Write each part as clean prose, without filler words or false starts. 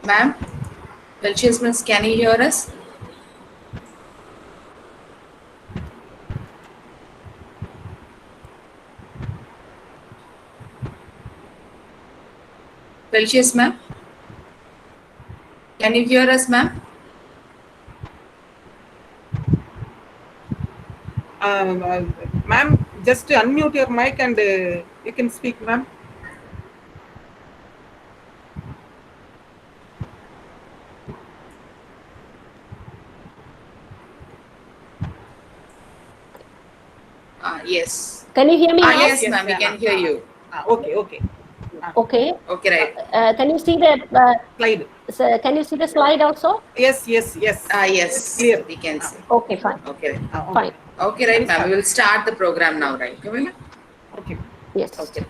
Ma'am, Belchius Miss, can you hear us? Belchius ma'am, can you hear us, ma'am? Ma'am, just unmute your mic and you can speak, ma'am. Yes. Can you hear me now? Yes, ma'am, we can hear you. Okay. Okay. Okay, right. Can you see the Slide. can you see the slide also? Yes. Yes, Clear. we can see. Okay, fine. Okay, right. Fine. Okay, right, ma'am. We will start the program now, right? Kamila? Okay. Yes. Okay.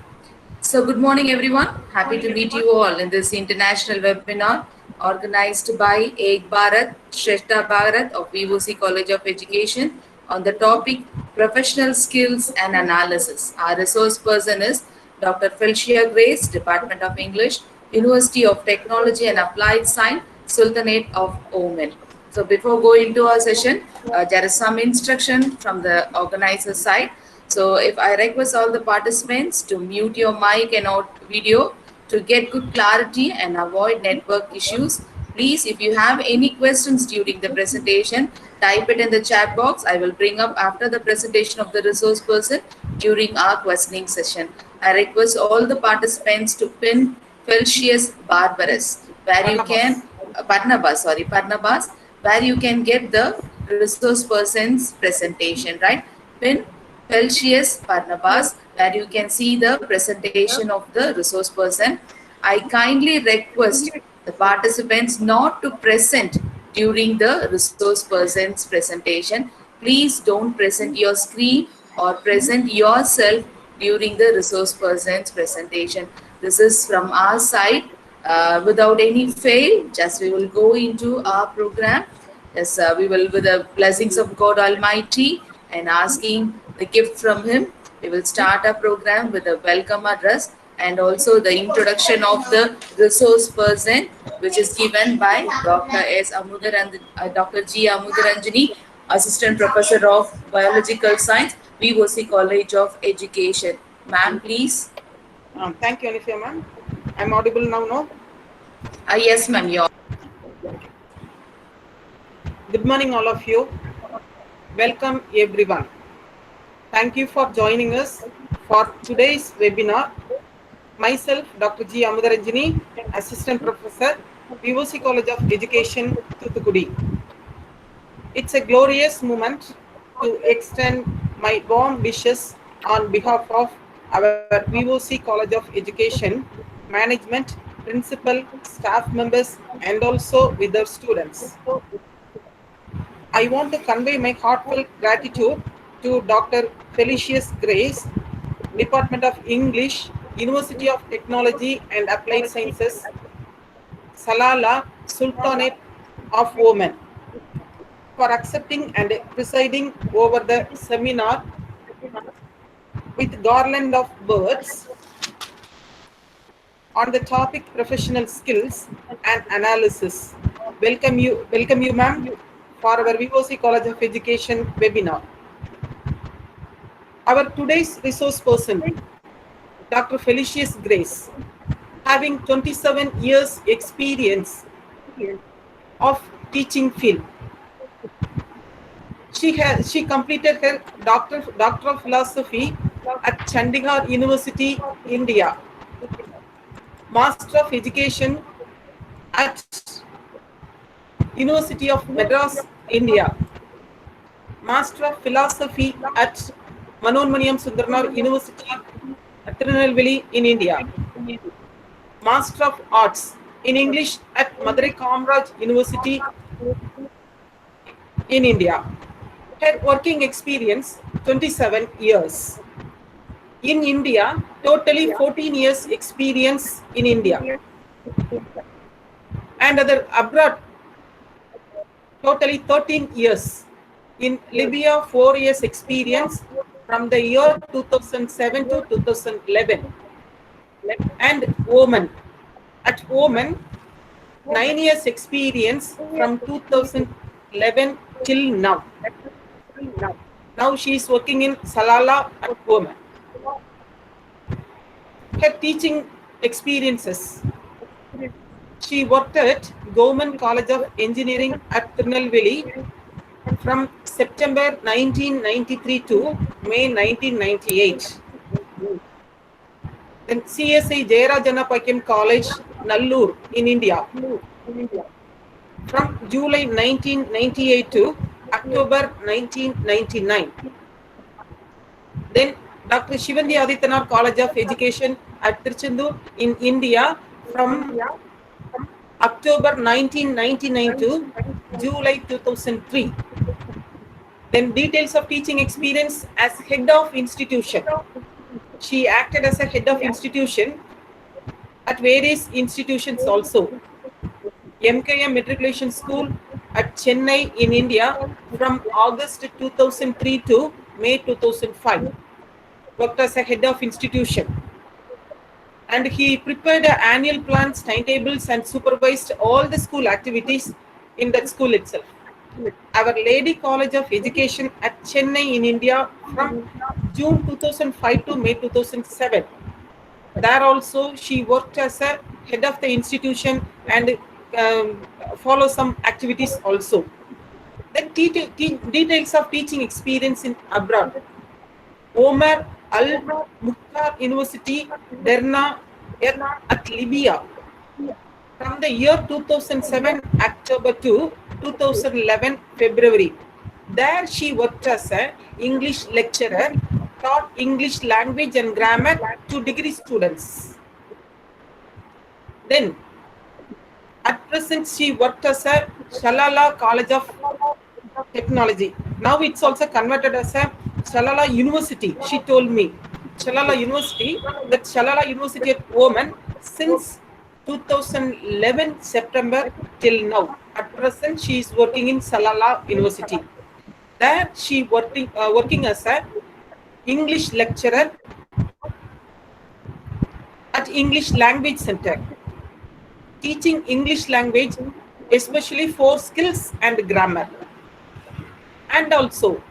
So, good morning, everyone. Happy to meet you all in this international webinar organized by Ek Bharat, Shrestha Bharat of VOC College of Education on the topic Professional Skills and Analysis. Our resource person is Dr. Felicia Grace, Department of English, University of Technology and Applied Science, Sultanate of Oman. So, before going to our session, there is some instruction from the organizer side. So if I request all the participants to mute your mic and video to get good clarity and avoid network issues. Please, if you have any questions during the presentation, type it in the chat box. I will bring up after the presentation of the resource person during our questioning session. I request all the participants to pin Felicius Barbarus, where you can, Barnabas, where you can get the resource person's presentation, right? Pin Felicius Barnabas, where you can see the presentation of the resource person. I kindly request the participants not to present during the resource person's presentation. Please don't present your screen or present yourself during the resource person's presentation. This is from our side. Without any fail, just we will go into our program. Yes, we will, with the blessings of God Almighty and asking the gift from Him, we will start our program with a welcome address and also the introduction of the resource person, which is given by Dr. Dr. G. Amudaranjani, Assistant Professor of Biological Science, VOC College of Education. Ma'am, please. Thank you, Anifia, ma'am. I'm audible now, no? Yes, ma'am, you're. Good morning, all of you. Welcome, everyone. Thank you for joining us for today's webinar. Myself, Dr. G. Amudaranjani, Assistant Professor, VOC College of Education, Thuthukudi. It's a glorious moment to extend my warm wishes on behalf of our VOC College of Education, management, principal, staff members, and also with our students. I want to convey my heartfelt gratitude to Dr. Felicius Grace, Department of English, University of Technology and Applied Sciences, Salalah, Sultanate of Oman, for accepting and presiding over the seminar with garland of birds on the topic professional skills and analysis. Welcome you, ma'am, for our VOC College of Education webinar. Our today's resource person, Dr. Felicius Grace, having 27 years experience of teaching field. She completed her Doctor of Philosophy at Chandigarh University, India. Master of Education at University of Madras, India. Master of Philosophy at Manonmaniam Sundarnar University at Tirunelveli in India. Master of Arts in English at Madurai Kamaraj University in India. Her working experience 27 years. In India, totally 14 years experience in India. And other abroad, totally 13 years. In Libya, 4 years experience from the year 2007 to 2011. And Oman. At Oman, 9 years experience from 2011 till now. Now she is working in Salalah at Oman. Her teaching experiences. She worked at Government College of Engineering at Tirunelveli from September 1993 to May 1998. Then CSI Jayarajana Pakyam College, Nallur in India from July 1998 to October 1999. Then Dr. Shivandi Adityanar College of Education at Tiruchendur in India from October 1999 to July 2003. Then details of teaching experience as head of institution. She acted as a head of institution at various institutions also. MKM Matriculation School at Chennai in India from August 2003 to May 2005. Worked as a head of institution. And he prepared annual plans, timetables, and supervised all the school activities in that school itself. Our Lady College of Education at Chennai in India from June 2005 to May 2007. There also she worked as a head of the institution and follow some activities also. The details of teaching experience in abroad. Omar Al Mukhtar University, Derna at Libya. From the year 2007 October to 2011 February. There she worked as an English lecturer, taught English language and grammar to degree students. Then, at present, she worked as a Salalah College of Technology. Now it's also converted as a Salalah University. She told me, Salalah University, that Salalah University at Oman since 2011 September till now. At present, she is working in Salalah University. There she working as a English lecturer at English Language Center, teaching English language, especially for skills and grammar. And also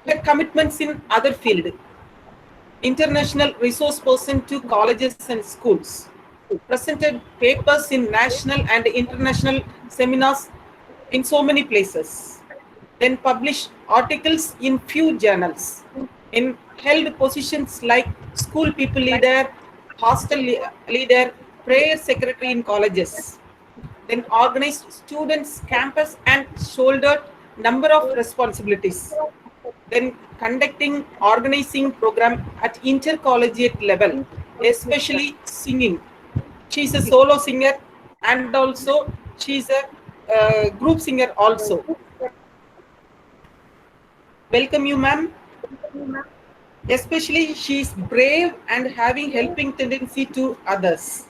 her commitments in other field. International resource person to colleges and schools. Presented papers in national and international seminars in so many places. Then published articles in few journals. In held positions like school people leader, hostel leader, prayer secretary in colleges. Then organized students campus and shouldered number of responsibilities. Then conducting organizing program at intercollegiate level, especially singing. She's a solo singer and also she's a group singer also. Welcome you, ma'am. Especially she is brave and having helping tendency to others,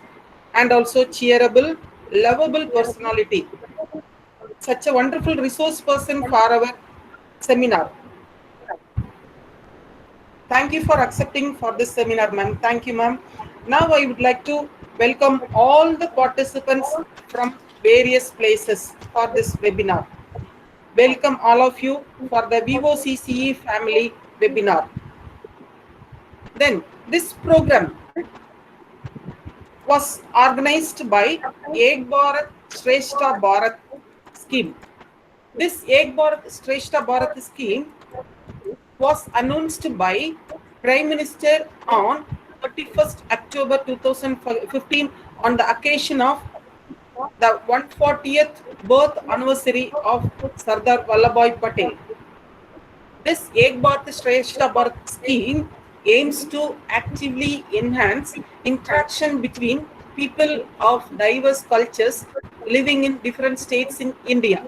and also cheerable, lovable personality. Such a wonderful resource person for our seminar. Thank you for accepting for this seminar, ma'am. Thank you, ma'am. Now I would like to welcome all the participants from various places for this webinar. Welcome all of you for the VOCCE family webinar. Then this program was organized by Ek Bharat Shrestha Bharat scheme. This Ek Bharat Shrestha Bharat scheme was announced by Prime Minister on 31st October 2015 on the occasion of the 140th birth anniversary of Sardar Vallabhbhai Patel. This Ek Bharat Shrestha Bharat scheme aims to actively enhance interaction between people of diverse cultures living in different states in India,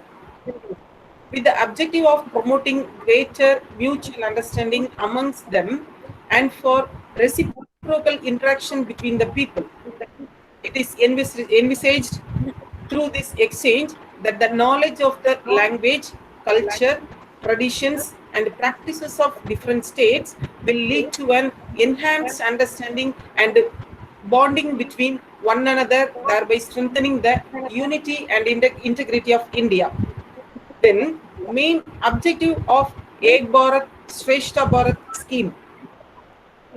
with the objective of promoting greater mutual understanding amongst them and for reciprocal interaction between the people. It is envisaged through this exchange that the knowledge of the language, culture, traditions, and practices of different states will lead to an enhanced understanding and bonding between one another, thereby strengthening the unity and integrity of India. Then, main objective of Ek Bharat Shrestha Bharat scheme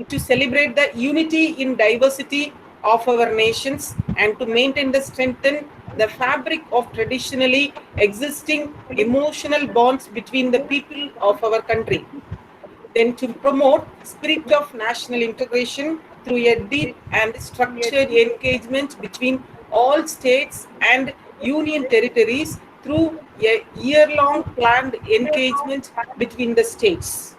to celebrate the unity in diversity of our nations and to maintain the strengthen the fabric of traditionally existing emotional bonds between the people of our country. Then to promote spirit of national integration through a deep and structured engagement between all states and union territories through a year-long planned engagement between the states.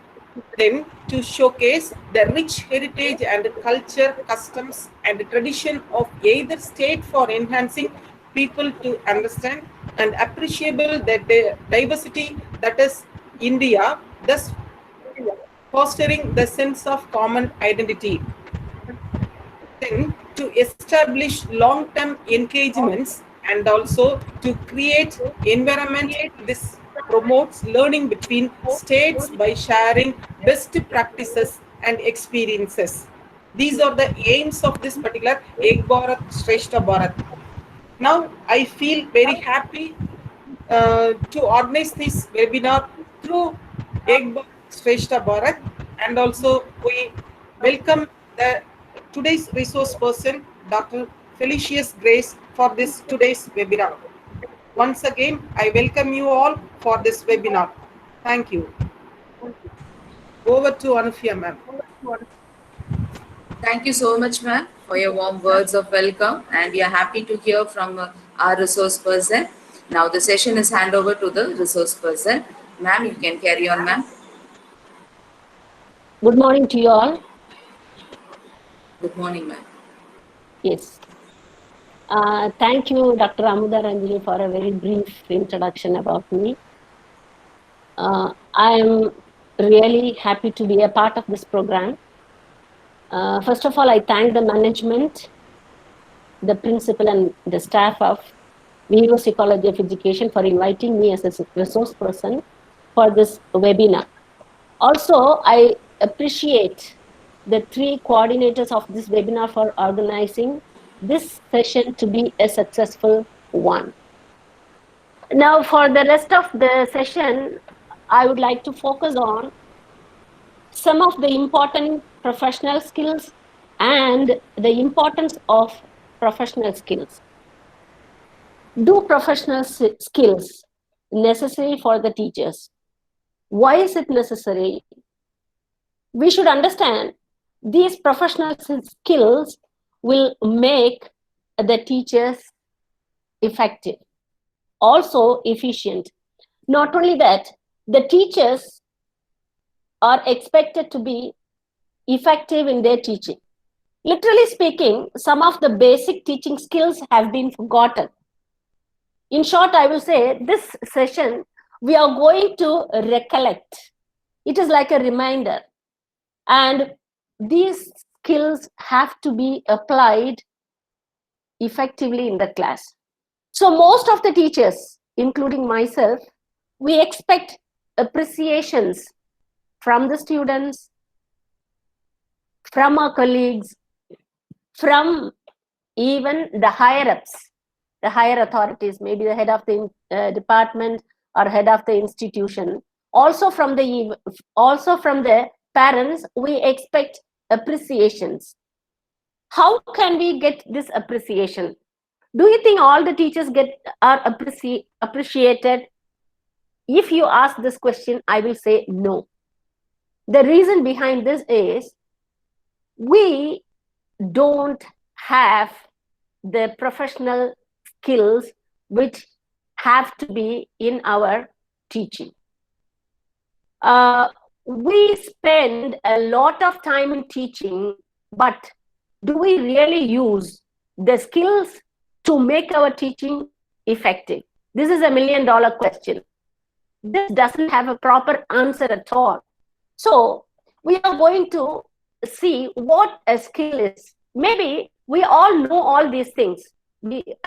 Then to showcase the rich heritage and culture, customs and tradition of either state for enhancing people to understand and appreciable the diversity that is India, thus fostering the sense of common identity. Then to establish long-term engagements and also to create environment this promotes learning between states by sharing best practices and experiences. These are the aims of this particular Ek Bharat Shrestha Bharat. Now I feel very happy to organize this webinar through Ek Bharat Shrestha Bharat, and also we welcome the today's resource person, Dr. Felicious Grace, for this today's webinar. Once again, I welcome you all for this webinar. Thank you. Over to Anufya, ma'am. Thank you so much, ma'am, for your warm words of welcome, and we are happy to hear from our resource person. Now the session is hand over to the resource person. Ma'am, you can carry on, ma'am. Good morning to you all. Good morning, ma'am. Yes. Thank you, Dr. Amudaranjani, for a very brief introduction about me. I am really happy to be a part of this program. First of all, I thank the management, the principal and the staff of VOC College of Education for inviting me as a resource person for this webinar. Also, I appreciate the three coordinators of this webinar for organizing this session to be a successful one. Now, for the rest of the session, I would like to focus on some of the important professional skills and the importance of professional skills. Do professional skills necessary for the teachers? Why is it necessary? We should understand these professional skills will make the teachers effective, also efficient. Not only that, the teachers are expected to be effective in their teaching. Literally speaking, some of the basic teaching skills have been forgotten. In short, I will say this session, we are going to recollect. It is like a reminder. And these skills have to be applied effectively in the class. So most of the teachers, including myself, we expect appreciations from the students, from our colleagues, from even the higher-ups, the higher authorities, maybe the head of the department or head of the institution. Also from the parents, we expect appreciations. How can we get this appreciation? Do you think all the teachers are appreciated? If you ask this question, I will say no. The reason behind this is we don't have the professional skills which have to be in our teaching. We spend a lot of time in teaching, but do we really use the skills to make our teaching effective? This is $1 million question. This doesn't have a proper answer at all. So we are going to see what a skill is. Maybe we all know all these things.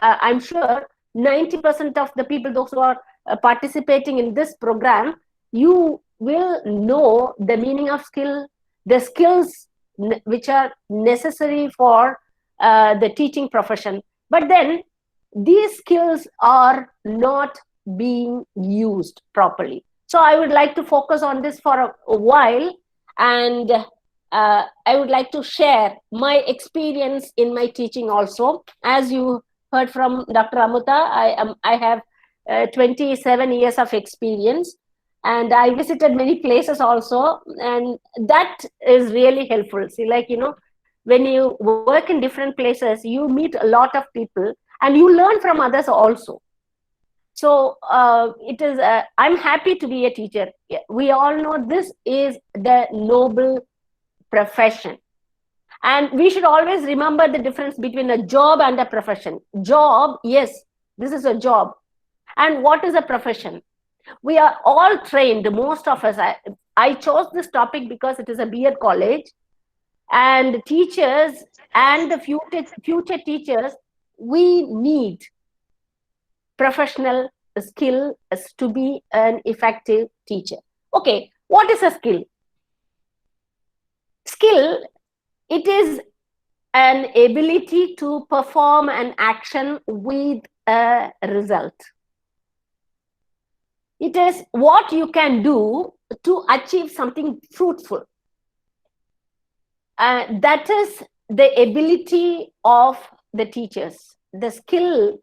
I'm sure 90% of the people, those who are participating in this program, you will know the meaning of skill, the skills which are necessary for the teaching profession. But then these skills are not being used properly. So I would like to focus on this for a while, and I would like to share my experience in my teaching also. As you heard from Dr. Amruta, I have 27 years of experience, and I visited many places also, and that is really helpful. See, like, when you work in different places, you meet a lot of people and you learn from others also. So I'm happy to be a teacher. We all know this is the noble profession. And we should always remember the difference between a job and a profession. Job, yes, this is a job. And what is a profession? We are all trained, most of us. I chose this topic because it is a B.Ed college, and teachers and the future teachers, we need professional skill to be an effective teacher. Okay, what is a skill? Skill, it is an ability to perform an action with a result. It is what you can do to achieve something fruitful. That is the ability of the teachers. The skilled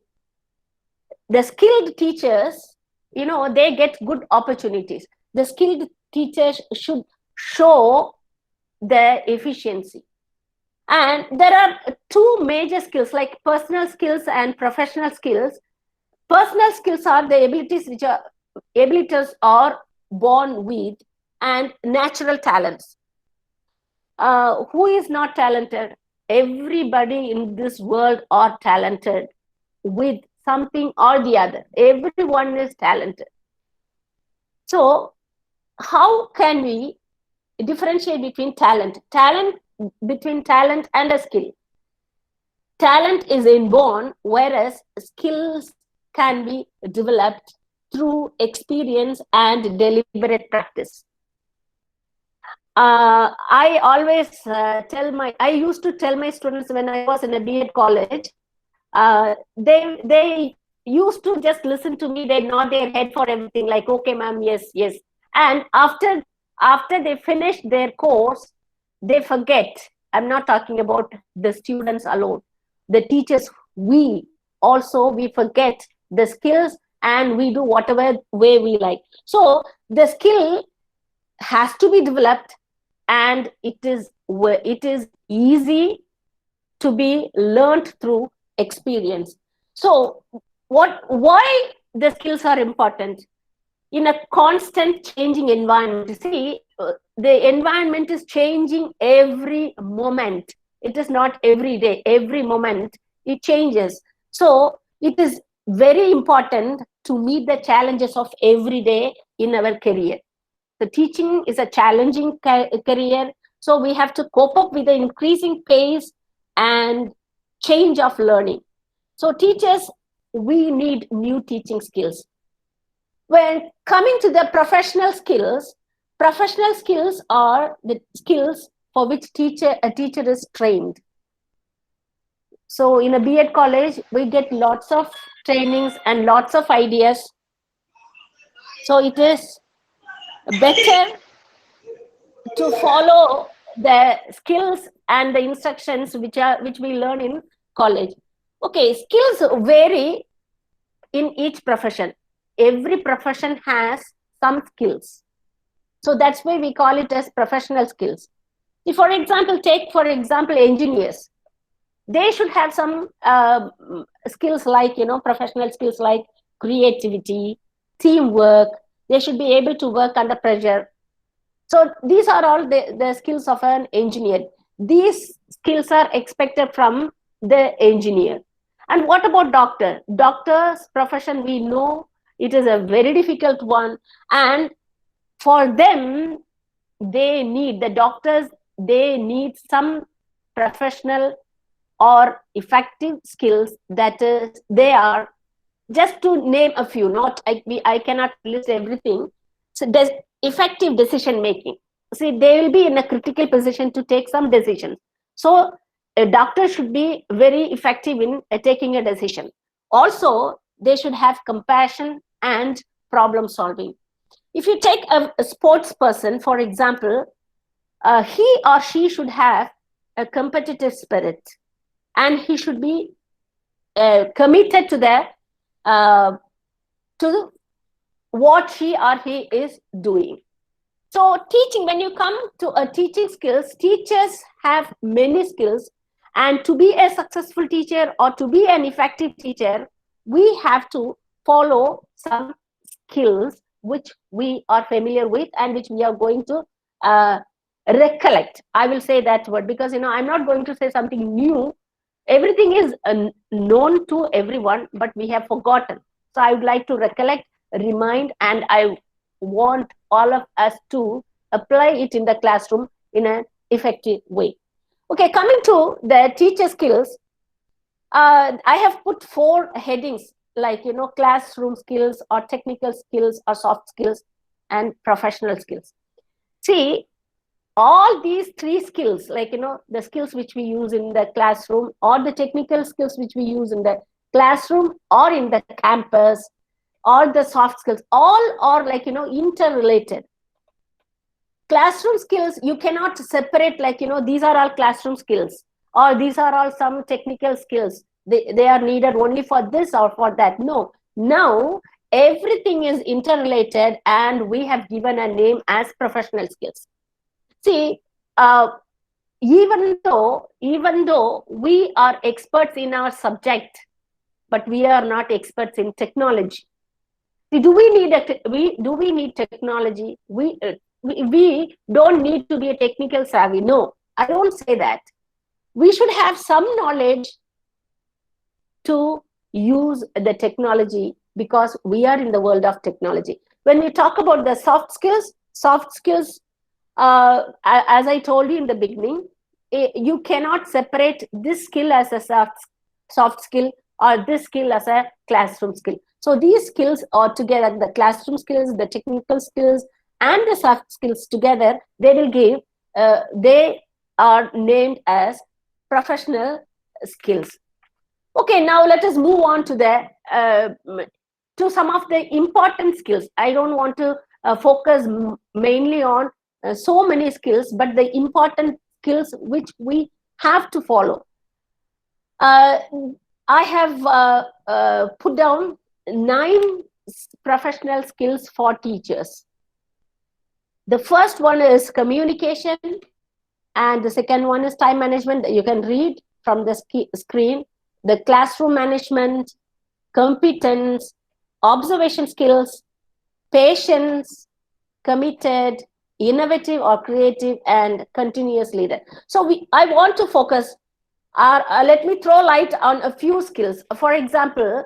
teachers, they get good opportunities. The skilled teachers should show the efficiency. And there are two major skills, like personal skills and professional skills. Personal skills are the abilities are born with, and natural talents. Who is not talented? Everybody in this world are talented with something or the other. Everyone is talented. So how can we differentiate between talent and a skill? Talent is inborn, whereas skills can be developed through experience and deliberate practice. I always I used to tell my students when I was in a B.Ed college, they used to just listen to me. They nod their head for everything, like, okay, ma'am, yes. And after they finish their course, they forget. I'm not talking about the students alone. The teachers, we forget the skills, and we do whatever way we like. So the skill has to be developed, and it is easy to be learned through experience. So why the skills are important? In a constant changing environment, see, the environment is changing every moment. It is not every day, every moment it changes. So it is very important to meet the challenges of every day in our career. The teaching is a challenging career, so we have to cope up with the increasing pace and change of learning. So teachers, we need new teaching skills. When coming to the professional skills are the skills for which a teacher is trained. So in a B.Ed college, we get lots of trainings and lots of ideas. So it is better to follow the skills and the instructions which we learn in college. Okay, skills vary in each profession. Every profession has some skills. So that's why we call it as professional skills. If, for example, engineers, they should have some skills like, professional skills like creativity, teamwork. They should be able to work under pressure. So these are all the skills of an engineer. These skills are expected from the engineer. And what about doctor? Doctor's profession, we know it is a very difficult one. And for them, they need some professional or effective skills that they are, just to name a few, I cannot list everything. So there's effective decision making. See, they will be in a critical position to take some decisions. So a doctor should be very effective in taking a decision. Also, they should have compassion and problem solving. If you take a sports person, for example, he or she should have a competitive spirit, and he should be committed to to what she or he is doing. So teaching, when you come to a teaching skills, teachers have many skills, and to be a successful teacher or to be an effective teacher, we have to follow some skills which we are familiar with and which we are going to recollect. I will say that word because I'm not going to say something new. Everything is known to everyone, but we have forgotten. So I would like to recollect, remind, and I want all of us to apply it in the classroom in an effective way. Okay, coming to the teacher skills, I have put 4 headings like classroom skills or technical skills or soft skills and professional skills. See, all these 3 skills, like the skills which we use in the classroom or the technical skills which we use in the classroom or in the campus or the soft skills, all are like interrelated. Classroom skills, you cannot separate like these are all classroom skills or these are all some technical skills. They are needed only for this or for that. No, now everything is interrelated and we have given a name as professional skills. See, even though we are experts in our subject, but we are not experts in technology. See, do we need technology? We don't need to be a technical savvy. No, I don't say that. We should have some knowledge to use the technology because we are in the world of technology. When we talk about the soft skills, as I told you in the beginning, you cannot separate this skill as a soft skill or this skill as a classroom skill. So these skills are together, the classroom skills, the technical skills, and the soft skills together, they will give, they are named as professional skills. Okay, now let us move on to to some of the important skills. I don't want to focus mainly on so many skills, but the important skills which we have to follow. I have put down 9 professional skills for teachers. The first one is communication, and the second one is time management. You can read from the screen. The classroom management, competence, observation skills, patience, committed, innovative or creative, and continuous leader. So I want to focus, let me throw light on a few skills. For example,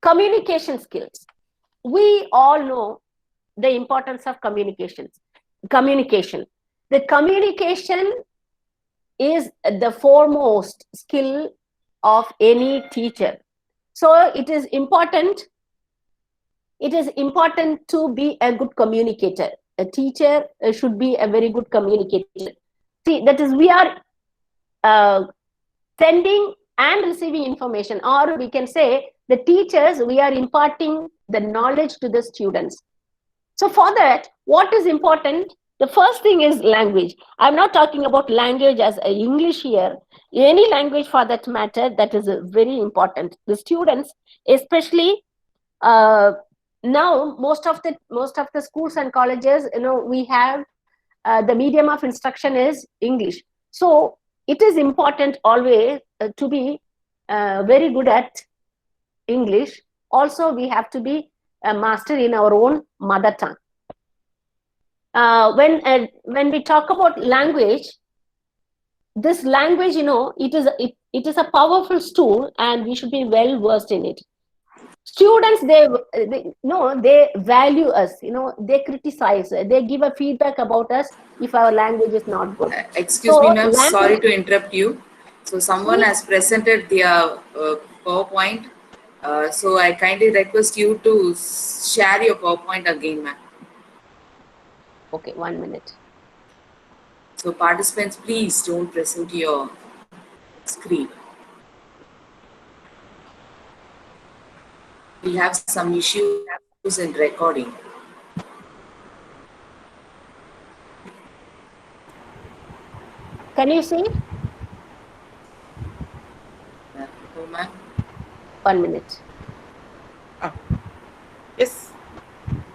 communication skills. We all know the importance of communication. The communication is the foremost skill of any teacher. So it is important to be a good communicator. A teacher should be a very good communicator. See, that is, we are sending and receiving information, or we can say the teachers, we are imparting the knowledge to the students. So for that, what is important? The first thing is language. I'm not talking about language as English here. Any language for that matter, that is very important. The students, especially now, most of the schools and colleges, we have the medium of instruction is English. So it is important always to be very good at English. Also, we have to be a master in our own mother tongue. When we talk about language, this language, it is a powerful tool, and we should be well versed in it. Students, they value us, they criticize, they give a feedback about us if our language is not good. Excuse me, ma'am, sorry to interrupt you. So someone has presented their PowerPoint. So I kindly request you to share your PowerPoint again, ma'am. Okay, 1 minute. So participants, please don't present your screen. We have some issues in recording. Can you see? Oh, ma'am. 1 minute. Yes,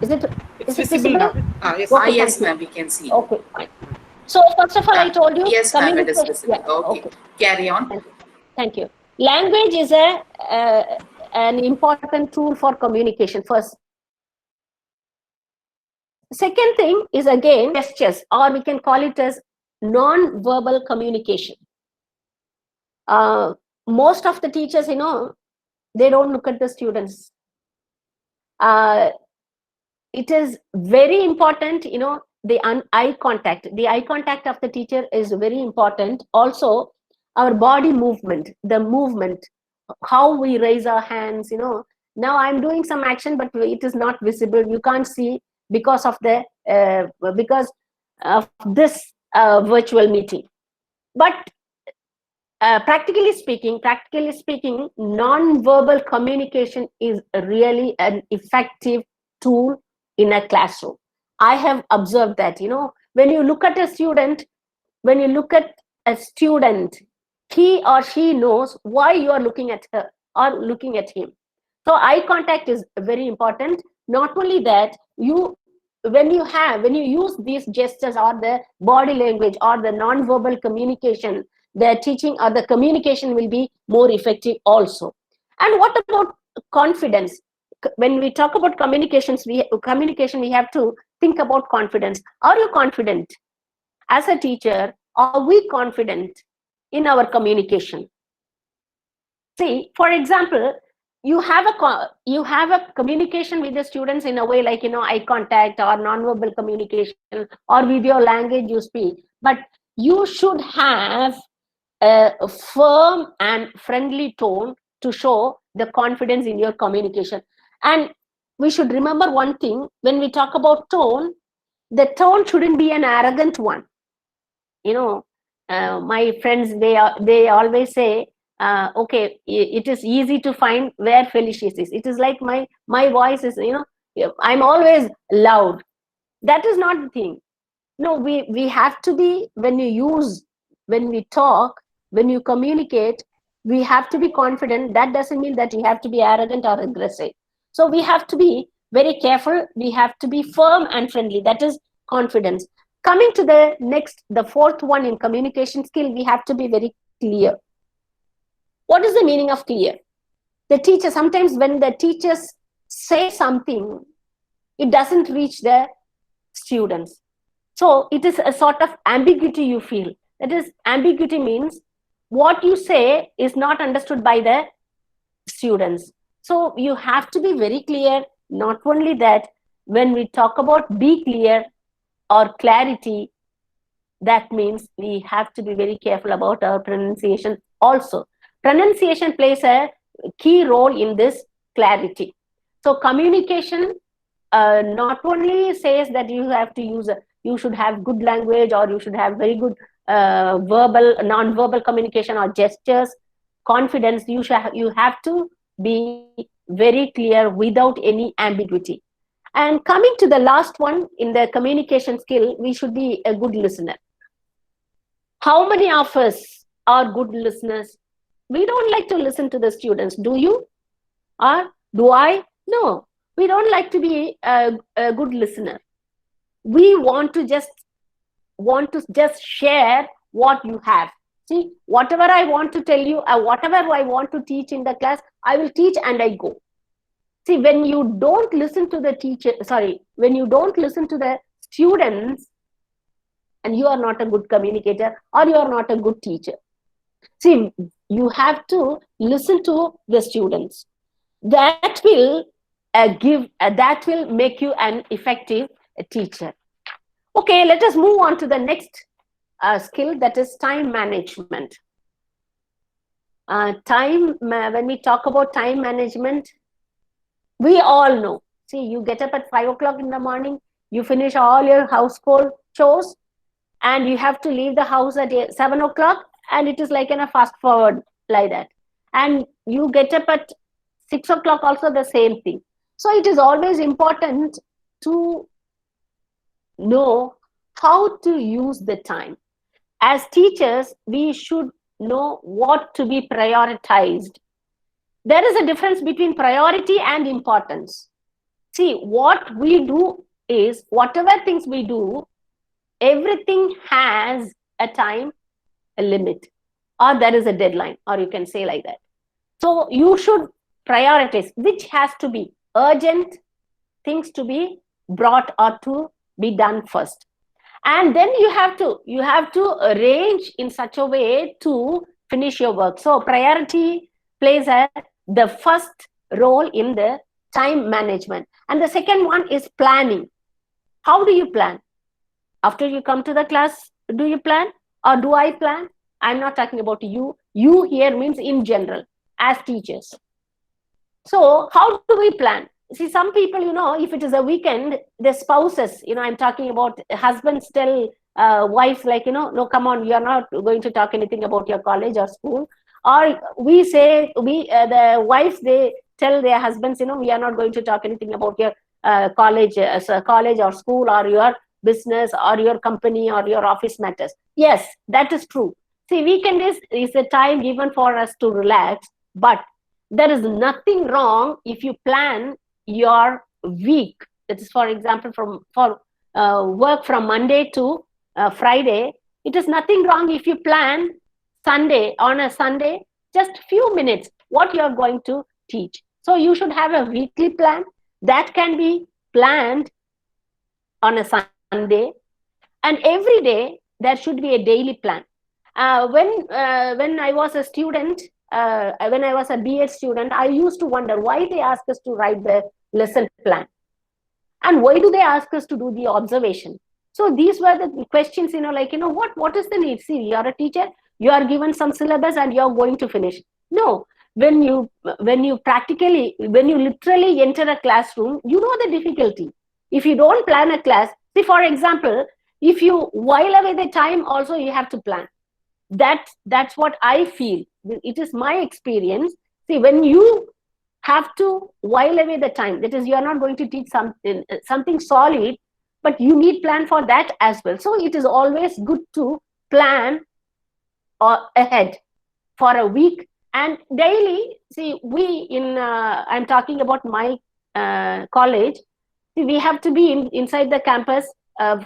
Is it it's visible? visible now. Yes. Okay, Yes, thank you. ma'am, we can see. Okay, fine. So first of all, I told you. Yes, ma'am, it is communication- visible. yeah, Okay. Carry on. Thank you. Language is an important tool for communication. First. Second thing is again gestures, or we can call it as non-verbal communication. Most of the teachers, they don't look at the students. It is very important, the eye contact. The eye contact of the teacher is very important. Also, our body movement, the movement, how we raise our hands. Now I'm doing some action, but it is not visible. You can't see because of the because of this virtual meeting. But practically speaking, non-verbal communication is really an effective tool in a classroom. I have observed that, when you look at a student, he or she knows why you are looking at her or looking at him. So eye contact is very important. Not only that, when you use these gestures or the body language or the non-verbal communication, the teaching or the communication will be more effective also. And what about confidence? When we talk about communication, we have to think about confidence. Are you confident as a teacher? Are we confident in our communication? See, for example, you have a communication with the students in a way like, eye contact or non-verbal communication or with your language you speak, but you should have a firm and friendly tone to show the confidence in your communication. And we should remember one thing: when we talk about tone, the tone shouldn't be an arrogant one. My friends, they always say, okay, it is easy to find where Felicius is. It is like my voice is, I'm always loud. That is not the thing. No, we have to be, when we talk, when you communicate, we have to be confident. That doesn't mean that you have to be arrogant or aggressive. So we have to be very careful. We have to be firm and friendly. That is confidence. Coming to the fourth one in communication skill, we have to be very clear. What is the meaning of clear? The teacher, sometimes when the teachers say something, it doesn't reach the students. So it is a sort of ambiguity you feel. That is, ambiguity means what you say is not understood by the students. So you have to be very clear. Not only that, when we talk about be clear or clarity, that means we have to be very careful about our pronunciation also. Pronunciation plays a key role in this clarity. So communication not only says that you should have good language, or you should have very good non-verbal communication or gestures, confidence. You have to be very clear without any ambiguity. And coming to the last one in the communication skill, we should be a good listener. How many of us are good listeners? We don't like to listen to the students. Do you? Or do I? No, we don't like to be a good listener. We want to just share what you have. See, whatever I want to tell you, whatever I want to teach in the class, I will teach and I go. See, when you don't listen to the students, and you are not a good communicator, or you are not a good teacher. See, you have to listen to the students. That will make you an effective teacher. Okay, let us move on to the next skill, that is time management. When we talk about time management, we all know. See, you get up at 5 o'clock in the morning, you finish all your household chores, and you have to leave the house at 7 o'clock. and it is like in a fast forward like that. And you get up at 6 o'clock, also the same thing. So it is always important to know how to use the time. As teachers, we should know what to be prioritized. There is a difference between priority and importance. See, what we do is, whatever things we do, everything has a time, a limit, or there is a deadline, or you can say like that. So you should prioritize which has to be urgent things to be brought or to be done first. And then you have to arrange in such a way to finish your work. So priority plays the first role in the time management. And the second one is planning. How do you plan? After you come to the class, do you plan, or do I plan? I'm not talking about you. You here means in general, as teachers. So how do we plan? See, some people, if it is a weekend, the spouses, I'm talking about husbands tell wives like, no, come on, we are not going to talk anything about your college or school. Or we say, the wives, they tell their husbands, we are not going to talk anything about your college or school or your business or your company or your office matters. Yes, that is true. See, weekend is a time given for us to relax, but there is nothing wrong if you plan your week. That is, for example, for work from Monday to Friday. It is nothing wrong if you plan on a Sunday, just few minutes, what you are going to teach. So you should have a weekly plan that can be planned on a Sunday, and every day there should be a daily plan. When I was a student, when I was a BA student, I used to wonder why they ask us to write the lesson plan, and why do they ask us to do the observation. So these were the questions, what is the need? See, you are a teacher, you are given some syllabus and you are going to finish. No, when you literally enter a classroom, you know the difficulty. If you don't plan a class, see, for example, if you while away the time, also you have to plan. That's what I feel. It is my experience. See, when you have to while away the time, that is, you are not going to teach something solid, but you need plan for that as well. So it is always good to plan ahead for a week and daily. See, I'm talking about my college. See, we have to be inside the campus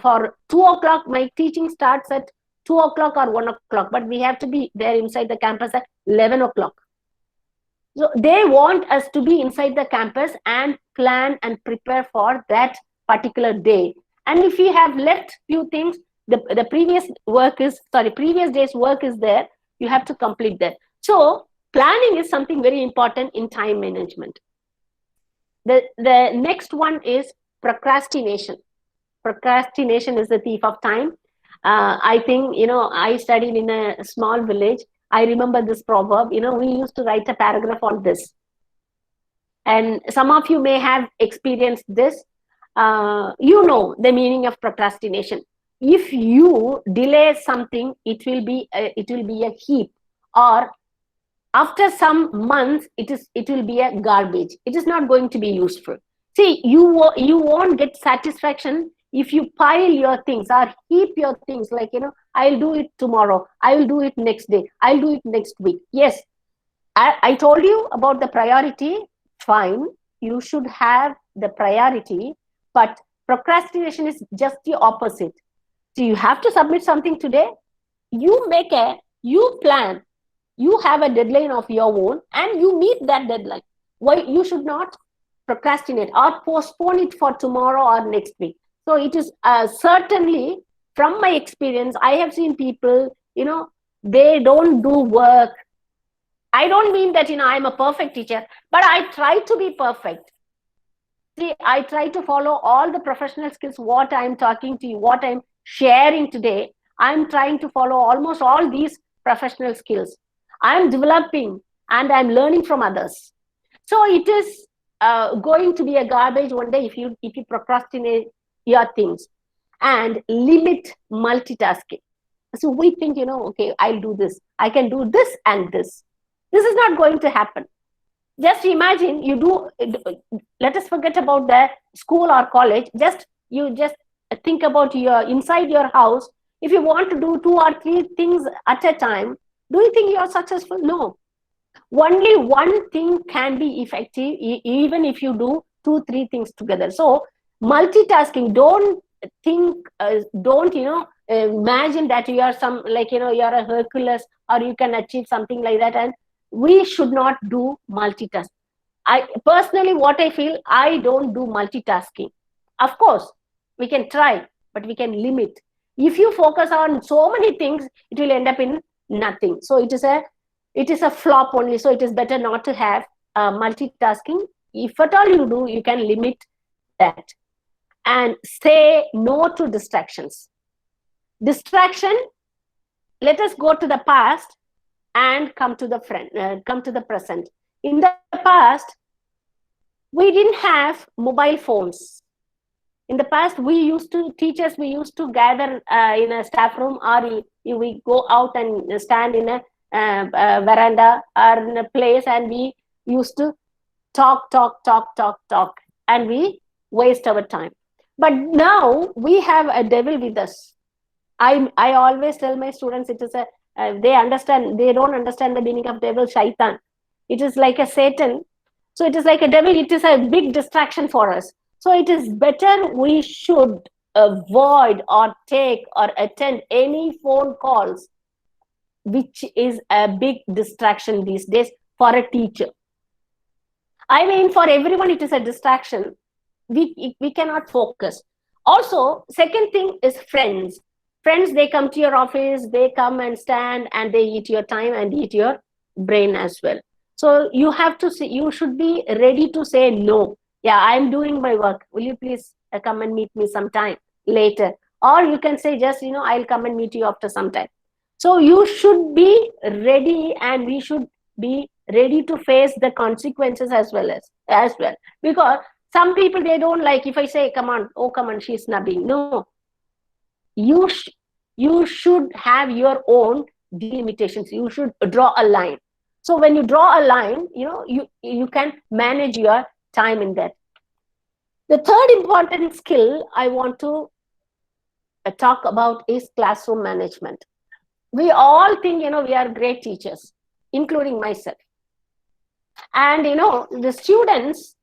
for 2 o'clock. My teaching starts at 2 o'clock or 1 o'clock, but we have to be there inside the campus at 11 o'clock. So they want us to be inside the campus and plan and prepare for that particular day. And if we have left few things, the previous day's work is there, you have to complete that. So planning is something very important in time management. The next one is procrastination. Procrastination is the thief of time. I think, I studied in a small village. I remember this proverb, we used to write a paragraph on this. And some of you may have experienced this. The meaning of procrastination. If you delay something, it will be a heap, or after some months, it will be a garbage. It is not going to be useful. See, you won't get satisfaction if you pile your things or heap your things, like, I'll do it tomorrow, I will do it next day, I'll do it next week. Yes, I told you about the priority. Fine, you should have the priority, but procrastination is just the opposite. So you have to submit something today, you plan, you have a deadline of your own, and you meet that deadline. Why you should not procrastinate or postpone it for tomorrow or next week? So it is certainly, from my experience, I have seen people, they don't do work. I don't mean that, I'm a perfect teacher, but I try to be perfect. See, I try to follow all the professional skills, what I'm talking to you, what I'm sharing today. I'm trying to follow almost all these professional skills. I'm developing and I'm learning from others. So it is going to be a garbage one day if you procrastinate your things. And limit multitasking. So we think, okay, I'll do this. I can do this and this. This is not going to happen. Just imagine let us forget about the school or college. You just think about inside your house. If you want to do 2 or 3 things at a time, do you think you are successful? No. Only one thing can be effective, even if you do 2, 3 things together. So multitasking, don't imagine that you are you're a Hercules or you can achieve something like that. And we should not do multitasking. Personally, what I feel, I don't do multitasking. Of course, we can try, but we can limit. If you focus on so many things, it will end up in nothing. So it is a flop only. So it is better not to have multitasking. If at all you do, you can limit that. And say no to distractions. Distraction, let us go to the past and come to the present. In the past, we didn't have mobile phones. In the past, teachers used to gather in a staff room, or we go out and stand in a veranda or in a place, and we used to talk, and we waste our time. But now we have a devil with us. I always tell my students, it is they don't understand the meaning of devil, shaitan. It is like a Satan. So it is like a devil. It is a big distraction for us. So it is better we should avoid or take or attend any phone calls, which is a big distraction these days for a teacher. I mean, for everyone, it is a distraction. We cannot focus. Also, second thing is friends. Friends, they come to your office, they come and stand, and they eat your time and eat your brain as well. So you should be ready to say no. Yeah, I'm doing my work. Will you please come and meet me sometime later? Or you can say just, I'll come and meet you after some time. So you should be ready, and we should be ready to face the consequences as well. Because some people, they don't like if I say, come on, she's snubbing. No. You should have your own delimitations. You should draw a line. So when you draw a line, you can manage your time in that. The third important skill I want to talk about is classroom management. We all think, we are great teachers, including myself. And, the students,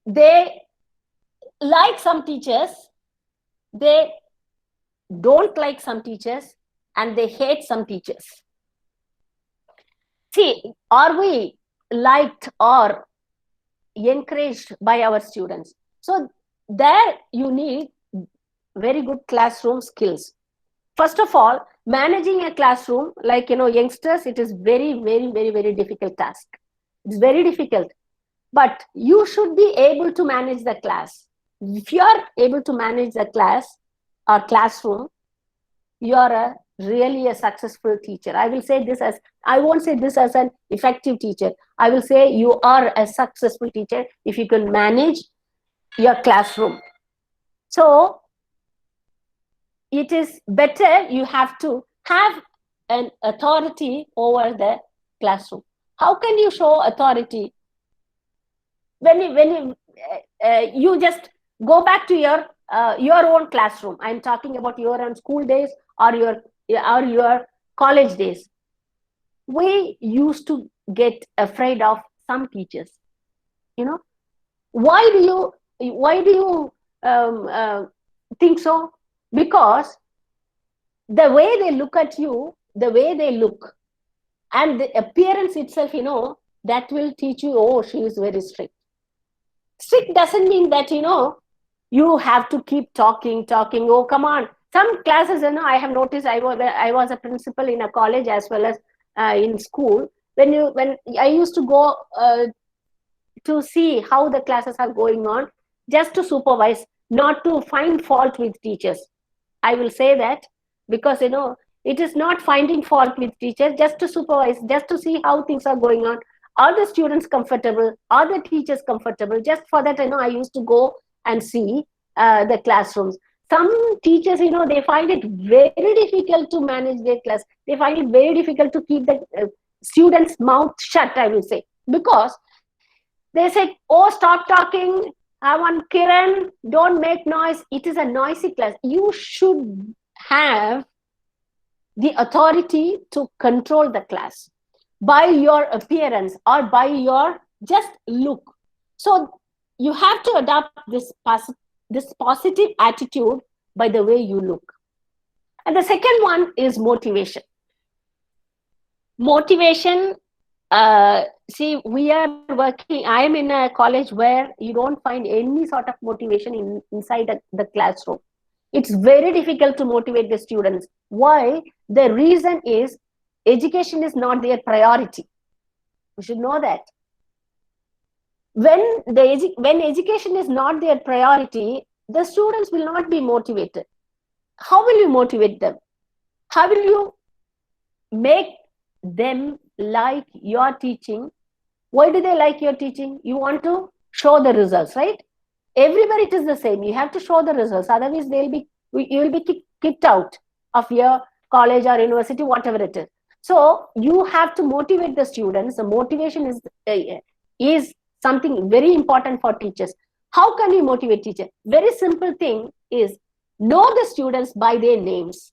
they like some teachers, they don't like some teachers, and they hate some teachers. See, are we liked or encouraged by our students? So there you need very good classroom skills. First of all, managing a classroom, like, youngsters, it is very, very, very, very difficult task. It's very difficult. But you should be able to manage the class. If you are able to manage the class or classroom, you are really a successful teacher. I won't say this as an effective teacher. I will say you are a successful teacher if you can manage your classroom. So it is better you have to have an authority over the classroom. How can you show authority? When you just go back to your own classroom. I'm talking about your own school days or your college days. We used to get afraid of some teachers. Why do you think so? Because the way they look at you, the way they look, and the appearance itself, that will teach you, oh, she is very strict. Strict doesn't mean that, you have to keep talking. Oh, come on. Some classes, I have noticed, I was a principal in a college as well as in school. When I used to go to see how the classes are going on, just to supervise, not to find fault with teachers. I will say that because, it is not finding fault with teachers, just to supervise, just to see how things are going on. Are the students comfortable? Are the teachers comfortable? Just for that, I used to go and see the classrooms. some teachers, they find it very difficult to manage their class. They find it very difficult to keep the students' mouth shut, I will say, because they say, oh, stop talking. I want Kiran, don't make noise. It is a noisy class. You should have the authority to control the class by your appearance or by your just look. So you have to adopt this positive attitude by the way you look. And the second one is motivation. Motivation, see, we are working, I am in a college where you don't find any sort of motivation inside the classroom. It's very difficult to motivate the students. Why? The reason is education is not their priority. You should know that. When education is not their priority, the students will not be motivated. How will you motivate them? How will you make them like your teaching? Why do they like your teaching? You want to show the results, right? Everywhere it is the same. You have to show the results. Otherwise, you will be kicked out of your college or university, whatever it is. So you have to motivate the students. The motivation is something very important for teachers. How can you motivate teachers? Very simple thing is know the students by their names.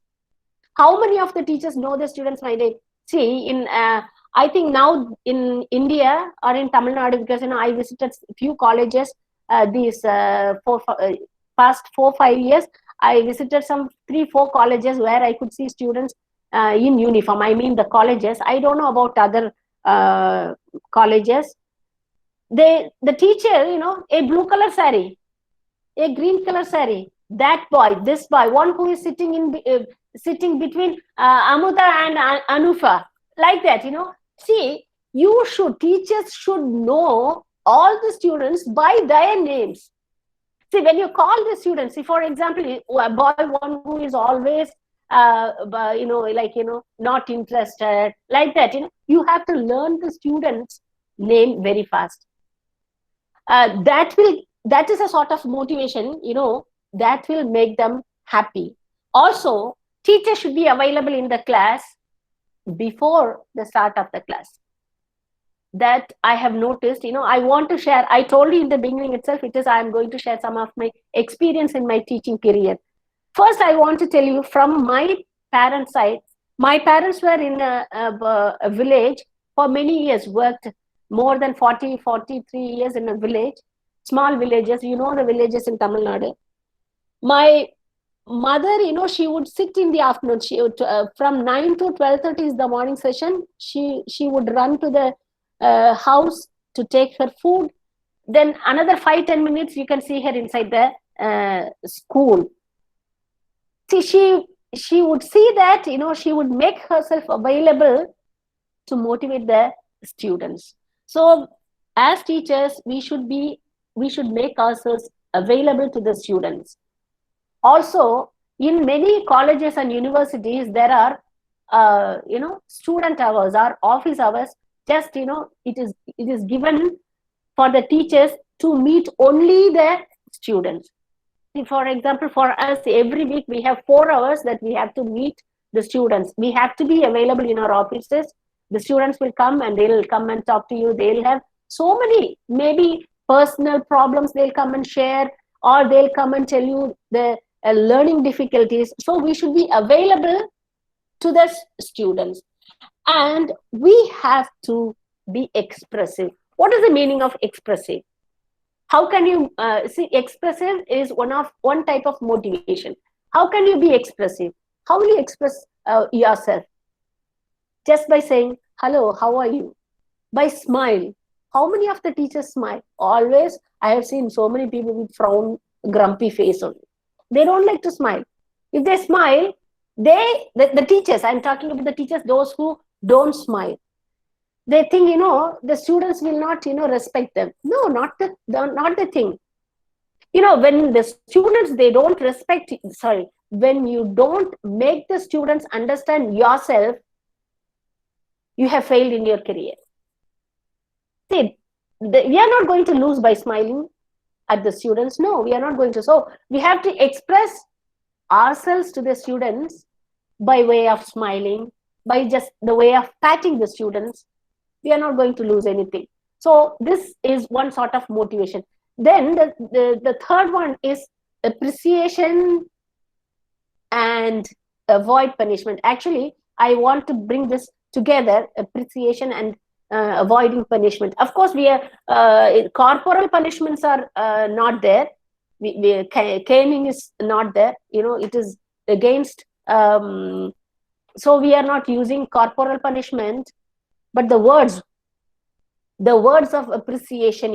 How many of the teachers know the students by name? See, I think now in India or in Tamil Nadu, because I visited a few colleges these past 4-5 years. I visited some 3-4 colleges where I could see students in uniform. I mean the colleges. I don't know about other colleges. The teacher, a blue color saree, a green color saree, that boy, this boy, one who is sitting between Amuda and Anufa, like that, See, teachers should know all the students by their names. See, when you call the students, see, for example, a boy, one who is always, not interested, like that, you have to learn the student's name very fast. That is a sort of motivation, that will make them happy. Also, teachers should be available in the class before the start of the class. That I have noticed, I want to share, I told you in the beginning itself, I am going to share some of my experience in my teaching career. First, I want to tell you from my parents' side, my parents were in a village for many years, worked more than 43 years in a village, small villages, the villages in Tamil Nadu. My mother, she would sit in the afternoon. She would, from 9 to 12:30 is the morning session. She would run to the house to take her food. Then another 5-10 minutes, you can see her inside the school. See, she would see that, she would make herself available to motivate the students. So as teachers, we should make ourselves available to the students. Also, in many colleges and universities, there are, student hours or office hours. Just, it is given for the teachers to meet only the students. For example, for us, every week we have 4 hours that we have to meet the students. We have to be available in our offices. The students will come and they'll come and talk to you. They'll have so many, maybe personal problems they'll come and share, or they'll come and tell you the learning difficulties. So we should be available to the students. And we have to be expressive. What is the meaning of expressive? How can you see? Expressive is one type of motivation. How can you be expressive? How will you express yourself? Just by saying, hello, how are you? By smile. How many of the teachers smile? Always, I have seen so many people with frown, grumpy face only. They don't like to smile. If they smile, the teachers, I'm talking about the teachers, those who don't smile. They think, the students will not, respect them. No, not the thing. When the students, they don't respect, when you don't make the students understand yourself, you have failed in your career. See, we are not going to lose by smiling at the students. No, we are not going to. So we have to express ourselves to the students by way of smiling, by just the way of patting the students, we are not going to lose anything. So this is one sort of motivation. Then the third one is appreciation and avoid punishment. Actually, I want to bring this together, appreciation and avoiding punishment. Of course, we are corporal punishments are not there. Caning is not there. It is against. So we are not using corporal punishment, but the words of appreciation,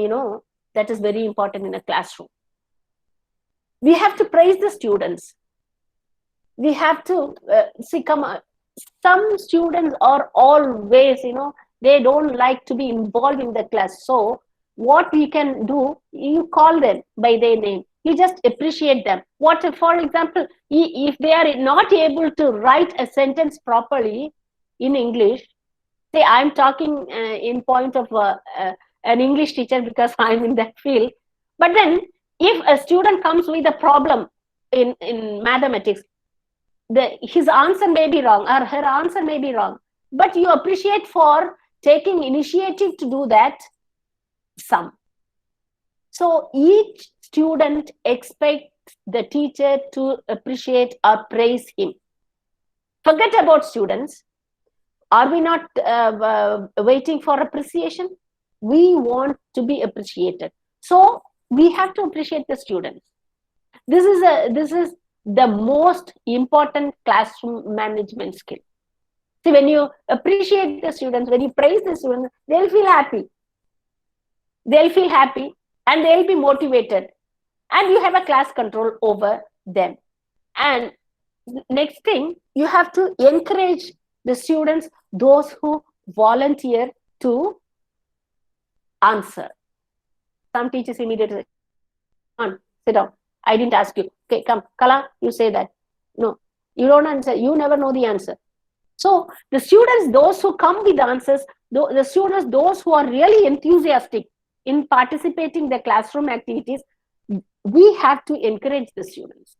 that is very important in a classroom. We have to praise the students. We have to some students are always, they don't like to be involved in the class. So what we can do, you call them by their name. You just appreciate them. What, for example, if they are not able to write a sentence properly in English, say I'm talking in point of an English teacher because I'm in that field. But then if a student comes with a problem in mathematics, his answer may be wrong or her answer may be wrong, but you appreciate for taking initiative to do that sum. So each student expects the teacher to appreciate or praise him. Forget about students. Are we not waiting for appreciation? We want to be appreciated. So we have to appreciate the students. This is the most important classroom management skill. See, when you appreciate the students, when you praise the students, they'll feel happy. They'll feel happy and they'll be motivated. And you have a class control over them. And next thing, you have to encourage the students, those who volunteer to answer. Some teachers immediately, come on, sit down. I didn't ask you. Okay, come, Kala, you say that. No, you don't answer. You never know the answer. So the students, those who come with answers, the students, those who are really enthusiastic in participating in the classroom activities, we have to encourage the students.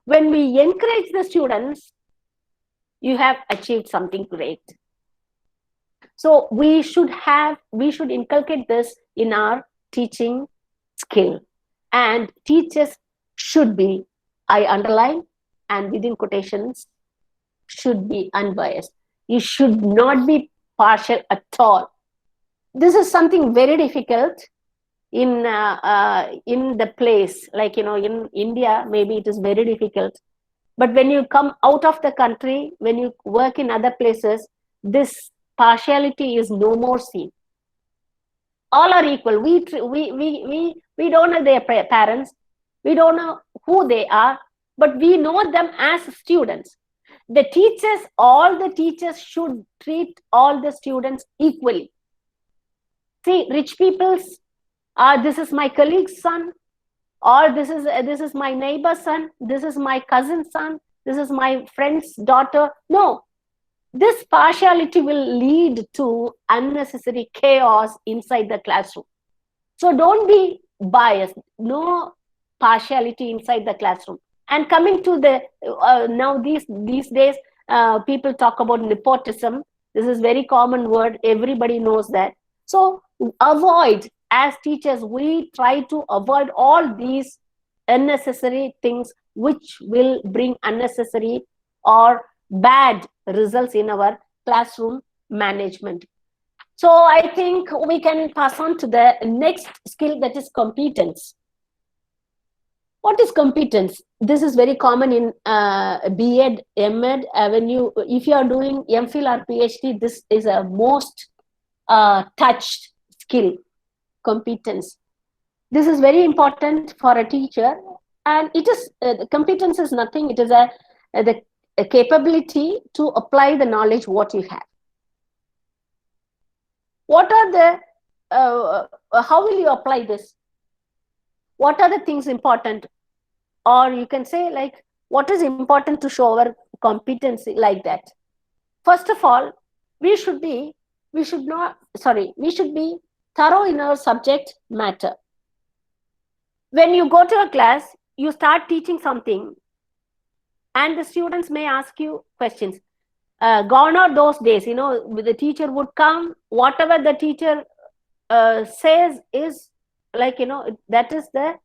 When we encourage the students, you have achieved something great. So we should inculcate this in our teaching skill. And teachers should be, I underline and within quotations, should be unbiased. You should not be partial at all. This is something very difficult in the place, like, in India, maybe it is very difficult. But when you come out of the country, when you work in other places, this partiality is no more seen. All are equal. We don't know their parents. We don't know who they are, but we know them as students. The teachers, all the teachers should treat all the students equally. See, rich people's, this is my colleague's son, or this is my neighbor's son, this is my cousin's son, this is my friend's daughter. No, this partiality will lead to unnecessary chaos inside the classroom. So don't be biased. No partiality inside the classroom. And coming to the now these days, people talk about nepotism. This is very common word. Everybody knows that. So avoid, as teachers, we try to avoid all these unnecessary things which will bring unnecessary or bad results in our classroom management. So I think we can pass on to the next skill, that is competence. What is competence? This is very common in B.Ed, M.Ed. If you are doing MPhil or PhD, this is a most touched skill, competence. This is very important for a teacher, and it is competence is nothing. It is the capability to apply the knowledge what you have. What are the how will you apply this? What are the things important? Or you can say, like, what is important to show our competency, like that? First of all, we should be thorough in our subject matter. When you go to a class, you start teaching something, and the students may ask you questions. Gone are those days, the teacher would come, whatever the teacher says is like, that is the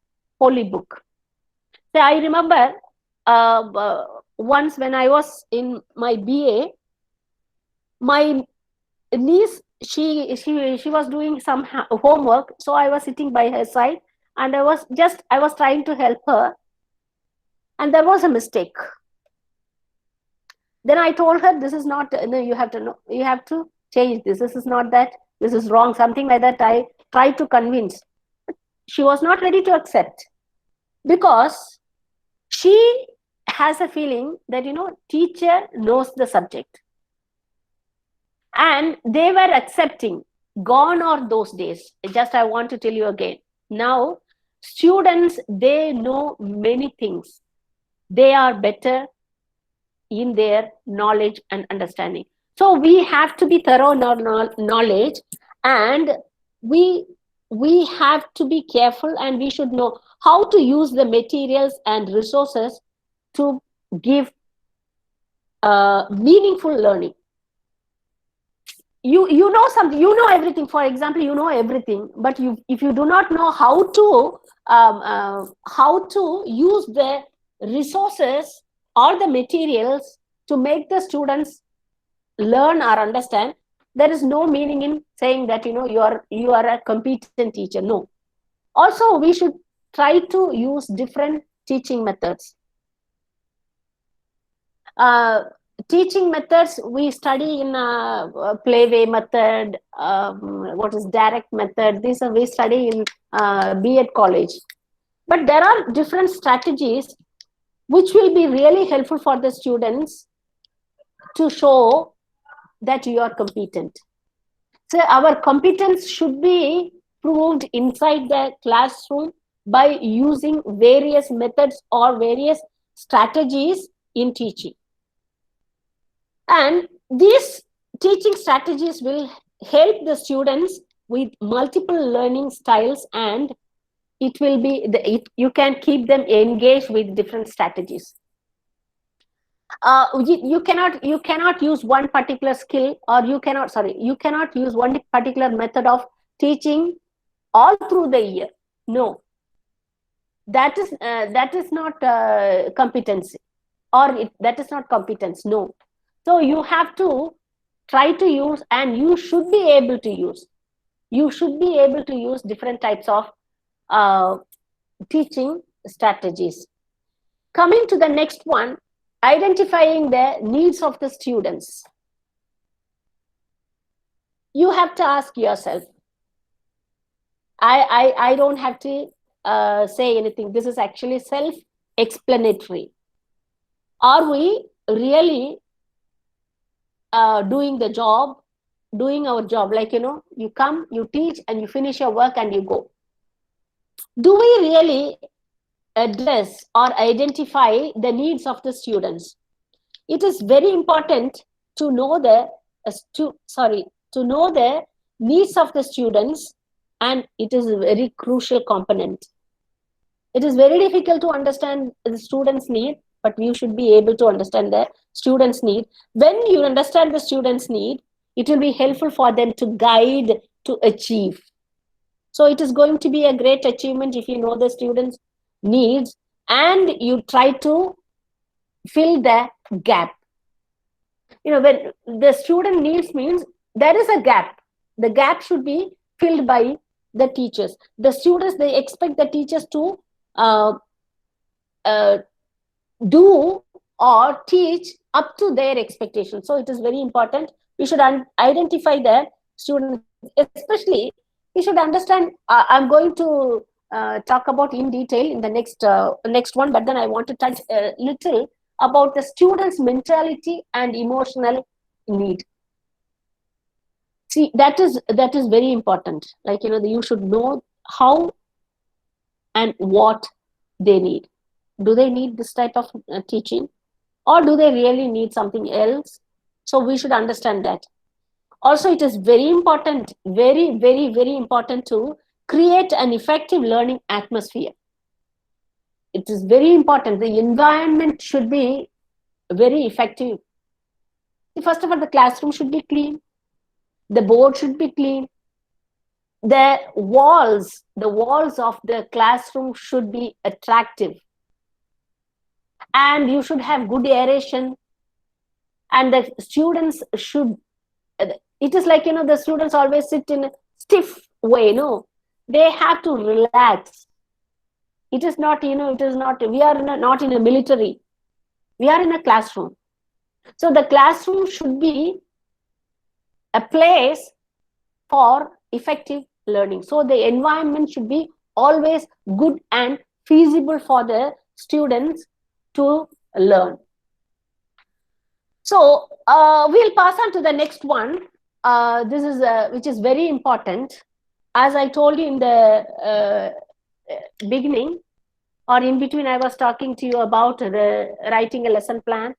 holy book. So I remember once when I was in my BA, my niece, she was doing some homework, so I was sitting by her side, and I was trying to help her, and there was a mistake. Then I told her, this is not, no, you have to change this. This is not that, this is wrong, something like that. I tried to convince. She was not ready to accept, because she has a feeling that, teacher knows the subject. And they were accepting. Gone are those days. Just I want to tell you again. Now, students, they know many things. They are better in their knowledge and understanding. So we have to be thorough in our knowledge, and we have to be careful, and we should know how to use the materials and resources to give meaningful learning. You know something, you know everything. For example, you know everything, but if you do not know how to use the resources or the materials to make the students learn or understand, there is no meaning in saying that you are a competent teacher. No. Also, we should try to use different teaching methods. Teaching methods, we study in Playway method, what is direct method. These are we study in B.Ed college. But there are different strategies which will be really helpful for the students to show that you are competent. So our competence should be proved inside the classroom by using various methods or various strategies in teaching. And these teaching strategies will help the students with multiple learning styles, and it will be you can keep them engaged with different strategies. You cannot use one particular skill, or you cannot use one particular method of teaching all through the year. No, that is not competency, or that is not competence. No. So you have to try to use, and you should be able to use different types of teaching strategies. Coming to the next one, identifying the needs of the students. You have to ask yourself. I don't have to say anything. This is actually self-explanatory. Are we really doing our job? Like, you come, you teach, and you finish your work and you go. Do we really address or identify the needs of the students? It is very important to know the needs of the students, and it is a very crucial component. It is very difficult to understand the students' need, but you should be able to understand the students' need. When you understand the students' need, it will be helpful for them to guide to achieve. So it is going to be a great achievement if you know the students' needs and you try to fill the gap. When the student needs means there is a gap. The gap should be filled by the teachers. The students, they expect the teachers to do or teach up to their expectations. So it is very important. We should identify the students, especially we should understand. I'm going to talk about in detail in the next one, but then I want to touch a little about the students' mentality and emotional need. See, that is very important. Like, you should know how and what they need. Do they need this type of teaching, or do they really need something else? So we should understand that. Also, it is very important, very, very, very important to create an effective learning atmosphere. It is very important. The environment should be very effective? First of all, the classroom should be clean. The board should be clean. The walls of the classroom should be attractive. And you should have good aeration. And the students should, it is like, the students always sit in a stiff way, no? They have to relax. It is not, we are not in a military. We are in a classroom. So the classroom should be a place for effective learning. So the environment should be always good and feasible for the students to learn. So we'll pass on to the next one. This is which is very important. As I told you in the beginning, or in between, I was talking to you about writing a lesson plan.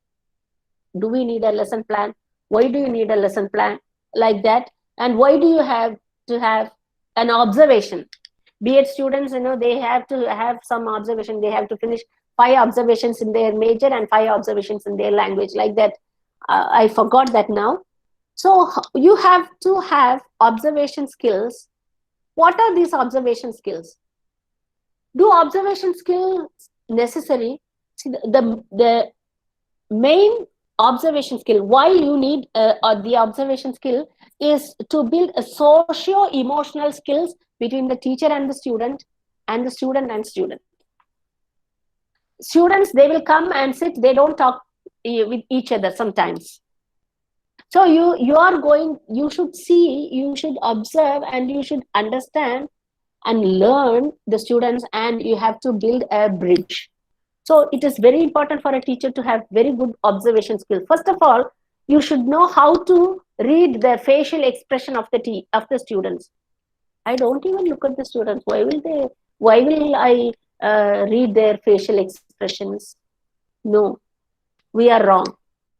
Do we need a lesson plan? Why do you need a lesson plan like that? And why do you have to have an observation? B.Ed students, they have to have some observation. They have to finish 5 observations in their major and 5 observations in their language, like that. I forgot that now. So you have to have observation skills. What are these observation skills? Do observation skills necessary? See, the main observation skill, why you need the observation skill, is to build a socio-emotional skills between the teacher and the student and student. Students, they will come and sit, they don't talk with each other sometimes. So you should see, you should observe, and you should understand and learn the students, and you have to build a bridge. So it is very important for a teacher to have very good observation skills. First of all, you should know how to read the facial expression of the students. I don't even look at the students. Why will I read their facial expressions? No, we are wrong.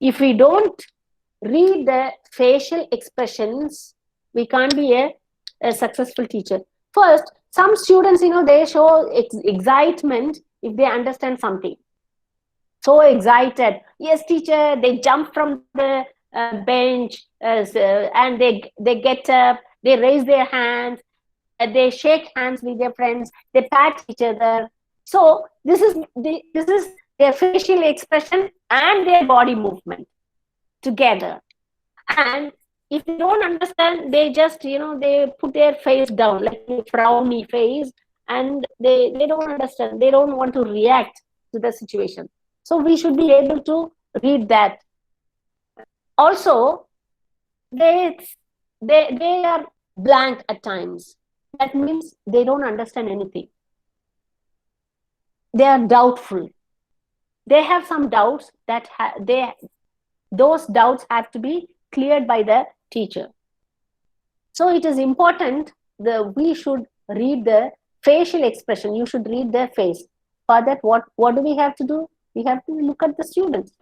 If we don't read the facial expressions, we can't be a successful teacher. First, some students, they show excitement if they understand something. So excited. Yes, teacher, they jump from the bench and they get up, they raise their hands, they shake hands with their friends, they pat each other. So this is their facial expression and their body movement together. And if they don't understand, they just, they put their face down like a frowny face, and they don't understand. They don't want to react to the situation. So we should be able to read that. Also, they are blank at times. That means they don't understand anything. They are doubtful. They have some doubts that those doubts have to be cleared by the teacher. So it is important that we should read the facial expression. You should read their face. For that, what do we have to do? We have to look at the students,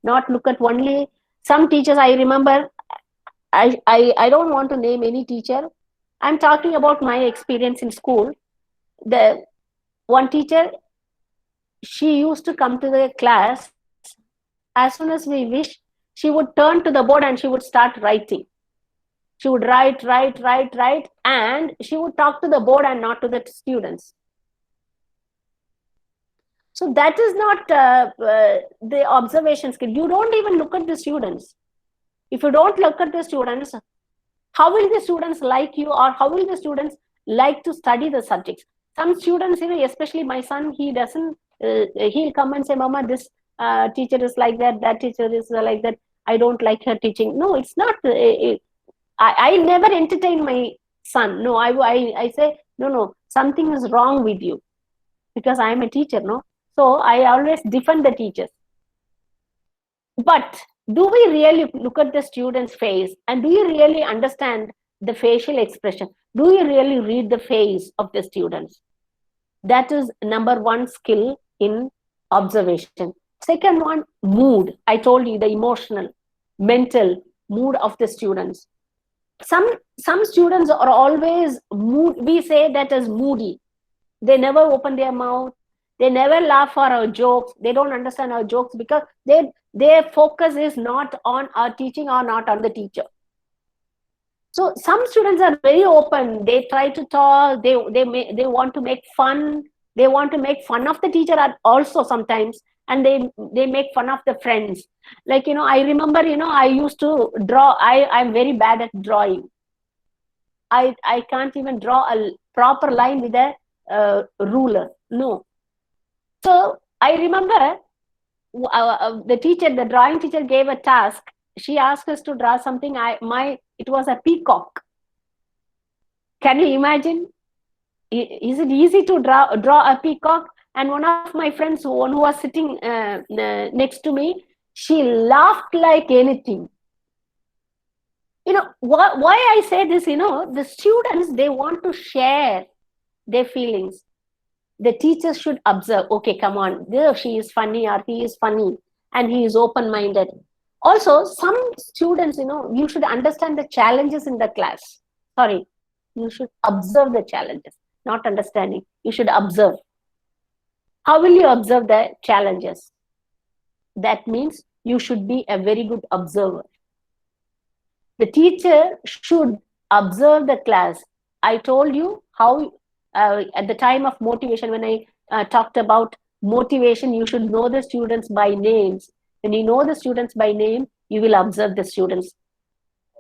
not look at only some teachers. I remember, I don't want to name any teacher. I'm talking about my experience in school. The one teacher, she used to come to the class. As soon as we wish, she would turn to the board and she would start writing. She would write, and she would talk to the board and not to the students. So that is not the observation skill. You don't even look at the students. If you don't look at the students, how will the students like you, or how will the students like to study the subjects? Some students, especially my son, he doesn't, he'll come and say, Mama, this teacher is like that teacher is like that. I don't like her teaching. No, it's not. I never entertain my son. No, I say, no, something is wrong with you, because I am a teacher, no? So I always defend the teachers. But do we really look at the student's face, and do you really understand the facial expression? Do you really read the face of the students? That is number one skill in observation. Second one, mood. I told you, the emotional, mental mood of the students. Some students are always we say that as moody. They never open their mouth. They never laugh for our jokes. They don't understand our jokes because their focus is not on our teaching or not on the teacher. So some students are very open. They try to talk. They want to make fun. They want to make fun of the teacher also sometimes, and they make fun of the friends. Like, I remember, I used to draw. I'm very bad at drawing. I can't even draw a proper line with a ruler. No. So I remember the drawing teacher gave a task. She asked us to draw something. It was a peacock. Can you imagine? Is it easy to draw a peacock? And one of my friends, who was sitting next to me, she laughed like anything. Why I say this, the students, they want to share their feelings. The teachers should observe, okay, come on, she is funny or he is funny, and he is open-minded. Also, some students, you should understand the challenges in the class. Sorry, you should observe the challenges, not understanding. You should observe. How will you observe the challenges? That means you should be a very good observer. The teacher should observe the class. I told you how at the time of motivation, when I talked about motivation, you should know the students by names. When you know the students by name, you will observe the students'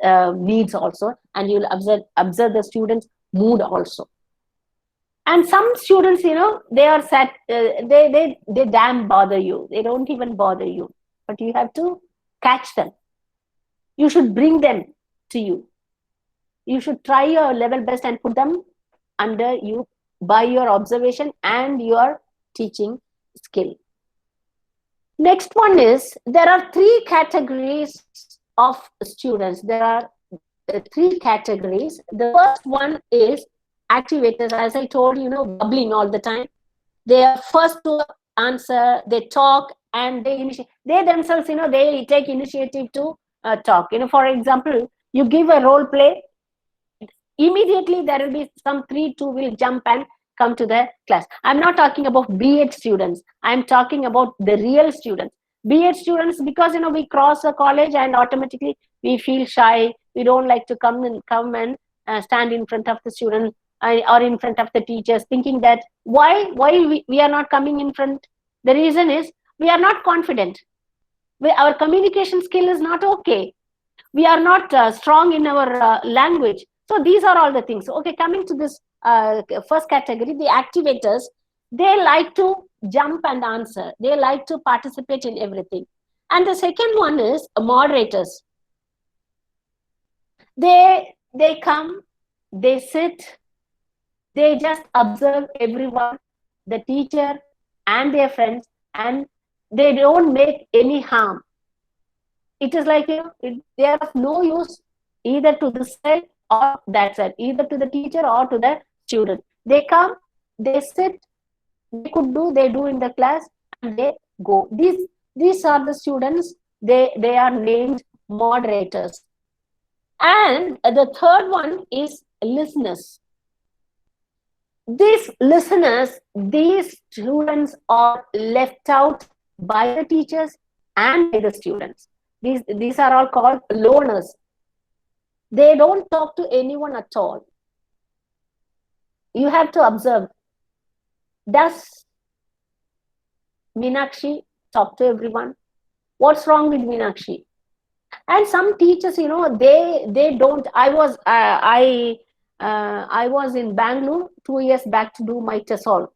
needs also, and you will observe the students' mood also. And some students, they are sad. They damn bother you. They don't even bother you, but you have to catch them. You should bring them to you. You should try your level best and put them under you by your observation and your teaching skill. Next one is, there are 3 categories of students. There are 3 categories. The first one is activators. As I told you, bubbling all the time. They are first to answer, they talk, and they themselves, they take initiative to talk. For example, you give a role play, immediately there will be some 3-2 will jump and come to the class. I'm not talking about B.Ed students. I'm talking about the real students. B.Ed students, because we cross a college and automatically we feel shy. We don't like to come and stand in front of the student or in front of the teachers, thinking that why we are not coming in front. The reason is we are not confident. Our communication skill is not okay. We are not strong in our language. So these are all the things. Okay, coming to this first category, the activators, they like to jump and answer. They like to participate in everything. And the second one is moderators. They come, they sit, they just observe everyone, the teacher and their friends, and they don't make any harm. It is like, they are of no use either to this side or that side, either to the teacher or to the student. They come, they sit, they do in the class, and they go. These are the students. They are named moderators. And the third one is listeners. These listeners, these students are left out by the teachers and by the students. These are all called loners. They don't talk to anyone at all. You have to observe. Does Meenakshi talk to everyone? What's wrong with Meenakshi? And some teachers, they don't. I was in Bangalore 2 years back to do my TESOL,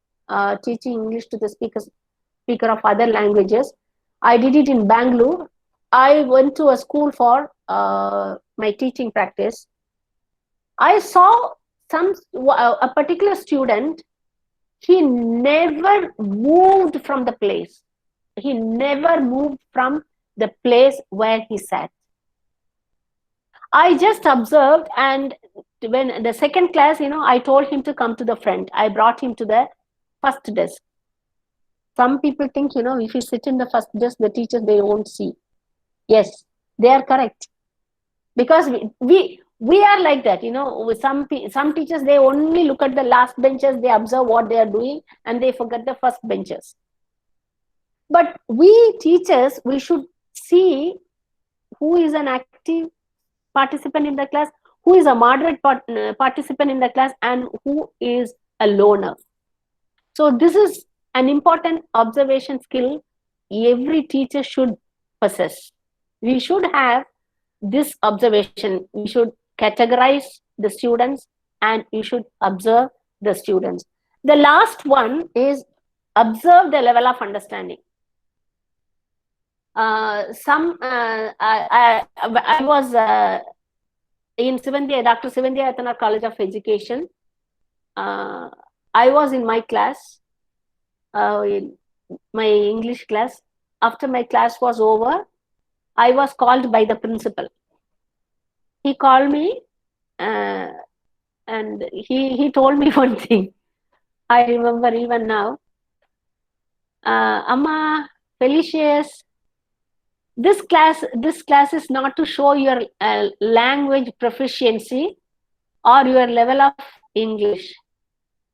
teaching English to the speaker of other languages. I did it in Bangalore. I went to a school for my teaching practice. I saw a particular student. He never moved from the place. He never moved from the place where he sat. I just observed, and when the second class, I told him to come to the front. I brought him to the first desk. Some people think, if you sit in the first desk, the teachers, they won't see. Yes, they are correct. Because We are like that, with some teachers, they only look at the last benches, they observe what they are doing, and they forget the first benches. But we teachers, we should see who is an active participant in the class, who is a moderate participant in the class, and who is a loner. So this is an important observation skill every teacher should possess. We should have this observation. We should categorize the students and you should observe the students. The last one is observe the level of understanding. I was in Dr. Sivandhi Ayathanar College of Education. I was in my class, in my English class. After my class was over, I was called by the principal. He called me and he told me one thing. I remember even now. Amma, Felicius, this class is not to show your language proficiency or your level of English.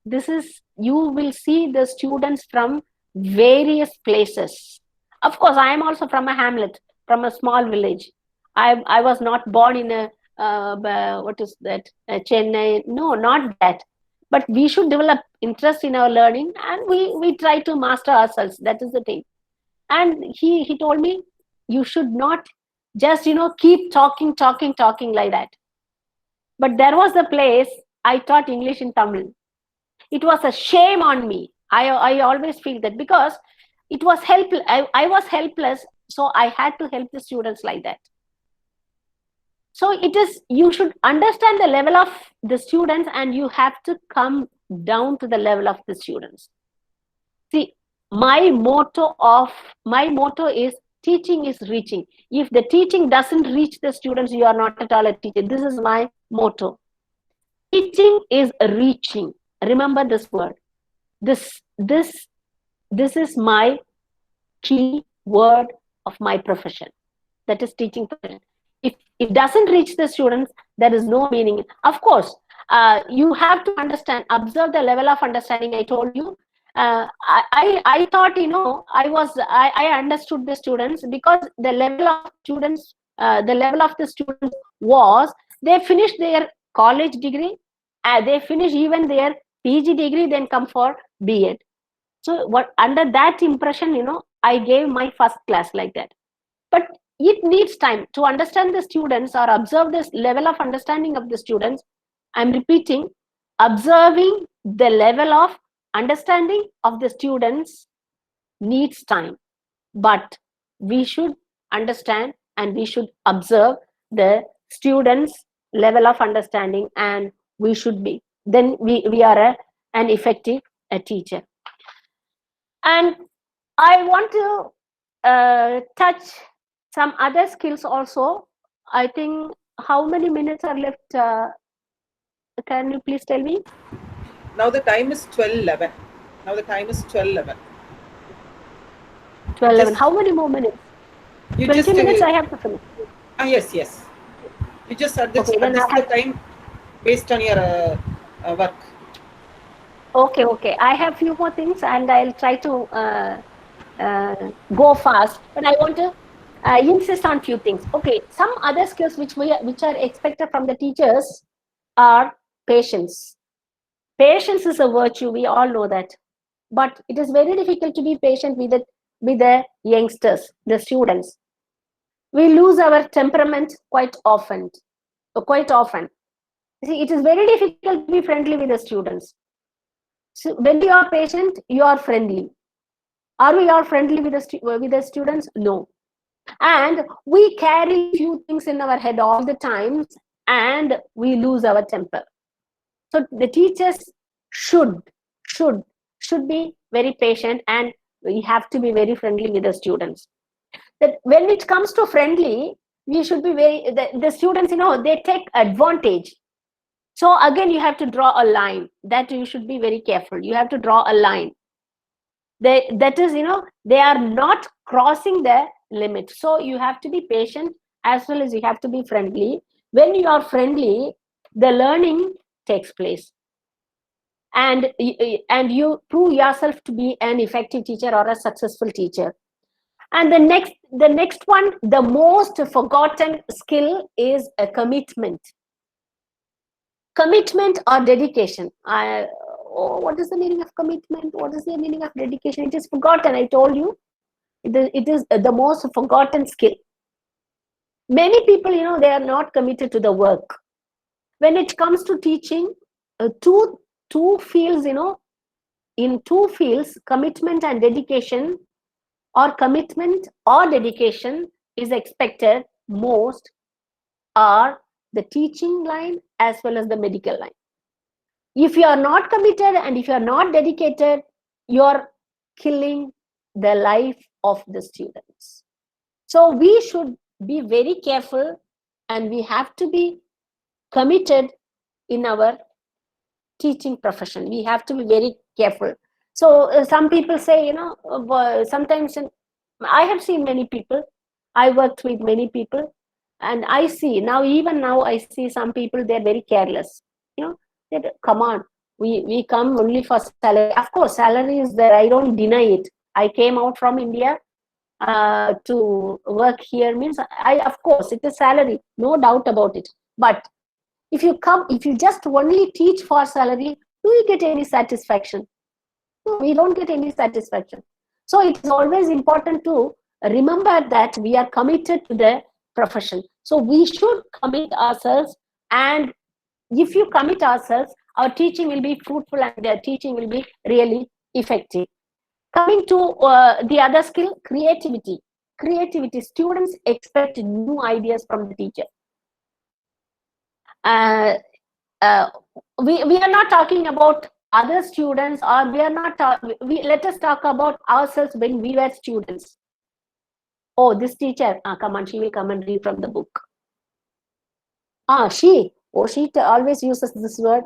This is, you will see the students from various places. Of course, I am also from a hamlet, from a small village. I was not born in a what is that, Chennai? No, not that. But we should develop interest in our learning, and we try to master ourselves. That is the thing. And he told me, you should not just keep talking like that. But there was a place I taught English in Tamil. It was a shame on me. I always feel that, because it was helpless. I was helpless, so I had to help the students like that. So it is, you should understand the level of the students and you have to come down to the level of the students. See, my motto is teaching is reaching. If the teaching doesn't reach the students, you are not at all a teacher. This is my motto. Teaching is reaching. Remember this word. This is my key word of my profession. That is teaching profession. If it doesn't reach the students, there is no meaning. Of course, you have to understand, observe the level of understanding. I told you. I thought, I understood the students, because the level of the students was, they finished their college degree, they finish even their PG degree, then come for B.Ed. So under that impression, I gave my first class like that. But it needs time to understand the students or observe this level of understanding of the students. I'm repeating, observing the level of understanding of the students needs time. But we should understand and we should observe the students' level of understanding, and we should be, then we are an effective teacher. And I want to touch some other skills also. I think, how many minutes are left? Can you please tell me? Now the time is 12:11. Now the time is 12:11. 12:11. How many more minutes? 20 minutes I have to finish. Yes. You just adjust the time based on your work. Okay. I have few more things and I'll try to go fast. But I want to insist on few things. Okay, some other skills which are expected from the teachers are patience. Patience is a virtue, we all know that. But it is very difficult to be patient with the youngsters, the students. We lose our temperament quite often. See, it is very difficult to be friendly with the students. So when you are patient, you are friendly. Are we all friendly with the students? No. And we carry few things in our head all the time and we lose our temper. So the teachers should be very patient, and we have to be very friendly with the students. That when it comes to friendly, we should be the students, they take advantage. So again, you have to draw a line. That you should be very careful. You have to draw a line. That is, they are not crossing the limit. So you have to be patient as well as you have to be friendly. When you are friendly, the learning takes place. And you prove yourself to be an effective teacher or a successful teacher. And the next one, the most forgotten skill, is a commitment. Commitment or dedication. What is the meaning of commitment? What is the meaning of dedication? It is forgotten. I told you, it is the most forgotten skill. Many people, they are not committed to the work. When it comes to teaching, two fields, in two fields, commitment and dedication, or commitment or dedication is expected most, are the teaching line as well as the medical line. If you are not committed and if you are not dedicated, you are killing the life of the students. So we should be very careful, and we have to be committed in our teaching profession. We have to be very careful. So some people say, sometimes I have seen many people, I worked with many people, and I see now, even now, I see some people, they're very careless. They come on, we come only for salary. Of course, salary is there. I don't deny it. I came out from India to work here, means of course, it is salary, no doubt about it. But if you just only teach for salary, do you get any satisfaction? No, we don't get any satisfaction. So it is always important to remember that we are committed to the profession. So we should commit ourselves, and if you commit ourselves, our teaching will be fruitful and their teaching will be really effective. Coming to the other skill, creativity. Creativity. Students expect new ideas from the teacher. We are not talking about other students, or we are not. Let us talk about ourselves when we were students. Oh, this teacher, come on, she will come and read from the book. She always uses this word.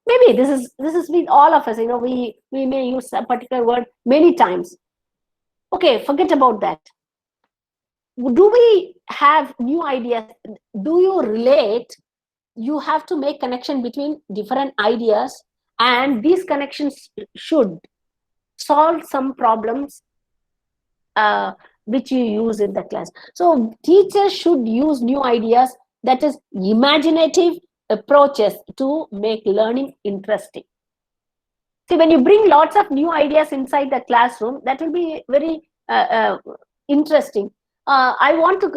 Maybe this is with all of us. We may use a particular word many times. Okay, forget about that. Do we have new ideas? Do you relate? You have to make connection between different ideas, and these connections should solve some problems which you use in the class. So teachers should use new ideas, that is imaginative approaches, to make learning interesting. See, when you bring lots of new ideas inside the classroom, that will be very interesting. I want to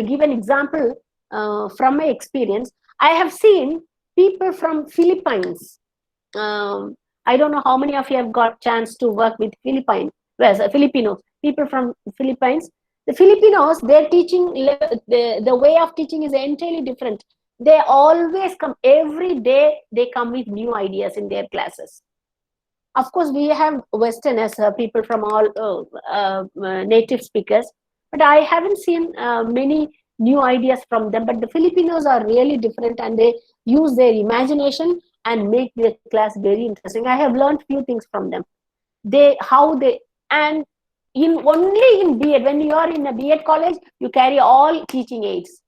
give an example from my experience. I have seen people from Philippines. I don't know how many of you have got chance to work with Filipinos. People from Philippines. The Filipinos, their teaching, the way of teaching is entirely different. They always come, every day they come with new ideas in their classes. Of course, we have Westerners, people from all native speakers, but I haven't seen many new ideas from them. But the Filipinos are really different, and they use their imagination and make their class very interesting. I have learned few things from them. And only in B.Ed, when you are in a B.Ed college, you carry all teaching aids.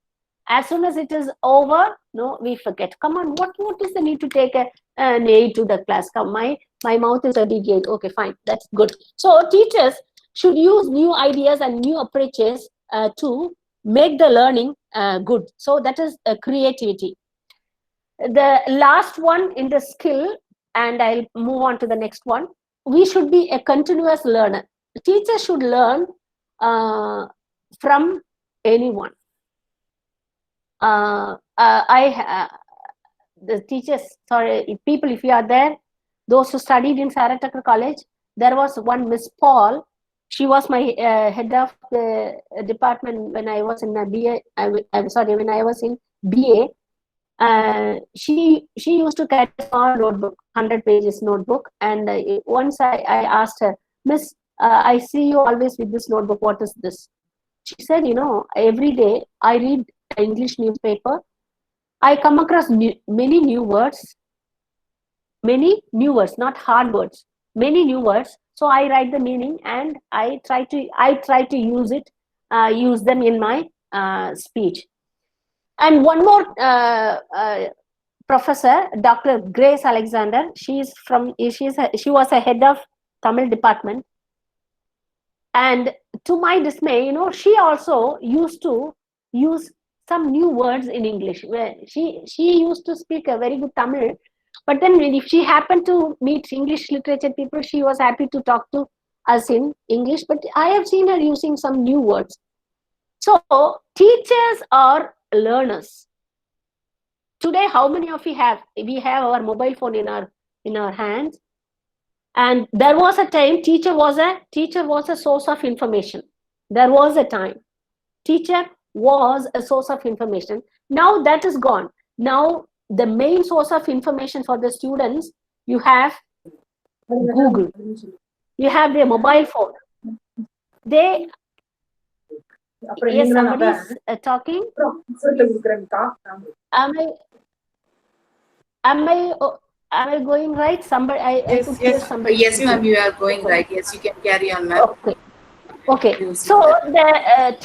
As soon as it is over, no, we forget. Come on, what is the need to take an aid to the class? Come, my mouth is a big aid. Okay, fine, that's good. So teachers should use new ideas and new approaches to make the learning good. So that is creativity. The last one in the skill, and I'll move on to the next one. We should be a continuous learner. Teachers should learn from anyone. The teachers, sorry, people, if you are there, those who studied in Sarah Tucker College, there was one Miss Paul. She was my head of the department when I was in a BA. When I was in BA. She used to carry a small notebook, 100 pages notebook, and once I asked her, Miss, I see you always with this notebook. What is this? She said, every day I read English newspaper. I come across many new words, not hard words, many new words. So I write the meaning and I try to use them in my speech. And one more professor, Dr. Grace Alexander. She was a head of Tamil department. And to my dismay, she also used to use some new words in English. She used to speak a very good Tamil, but then if she happened to meet English literature people, she was happy to talk to us in English. But I have seen her using some new words. So teachers are learners. Today, how many of you have? We have our mobile phone in our hands. And there was a time teacher was a source of information. There was a time teacher was a source of information. Now that is gone. Now the main source of information for the students, you have Google. You have their mobile phone. Yes, somebody is talking. Am I going right? Somebody, I could hear somebody. Yes, ma'am, you are going right. Yes, you can carry on, ma'am. Okay. So the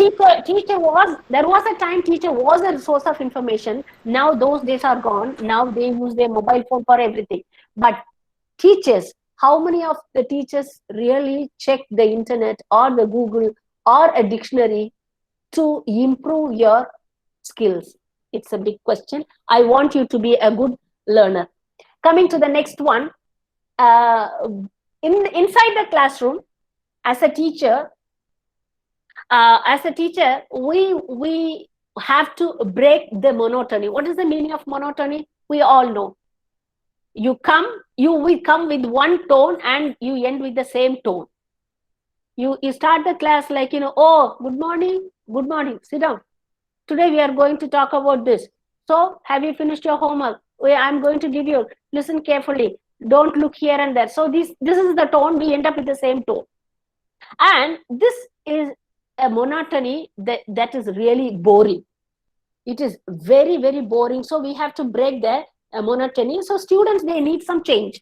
there was a time teacher was a source of information. Now those days are gone. Now they use their mobile phone for everything. But teachers, how many of the teachers really check the internet or the Google or a dictionary to improve your skills? It's a big question. I want you to be a good learner. Coming to the next one, inside the classroom, as a teacher, we have to break the monotony. What is the meaning of monotony? We all know. You will come with one tone and you end with the same tone. You start the class like, oh, good morning, sit down. Today we are going to talk about this. So have you finished your homework? I'm going to give you, listen carefully. Don't look here and there. So this is the tone. We end up with the same tone. And this is a monotony that is really boring. It is very, very boring. So we have to break the monotony. So students, they need some change.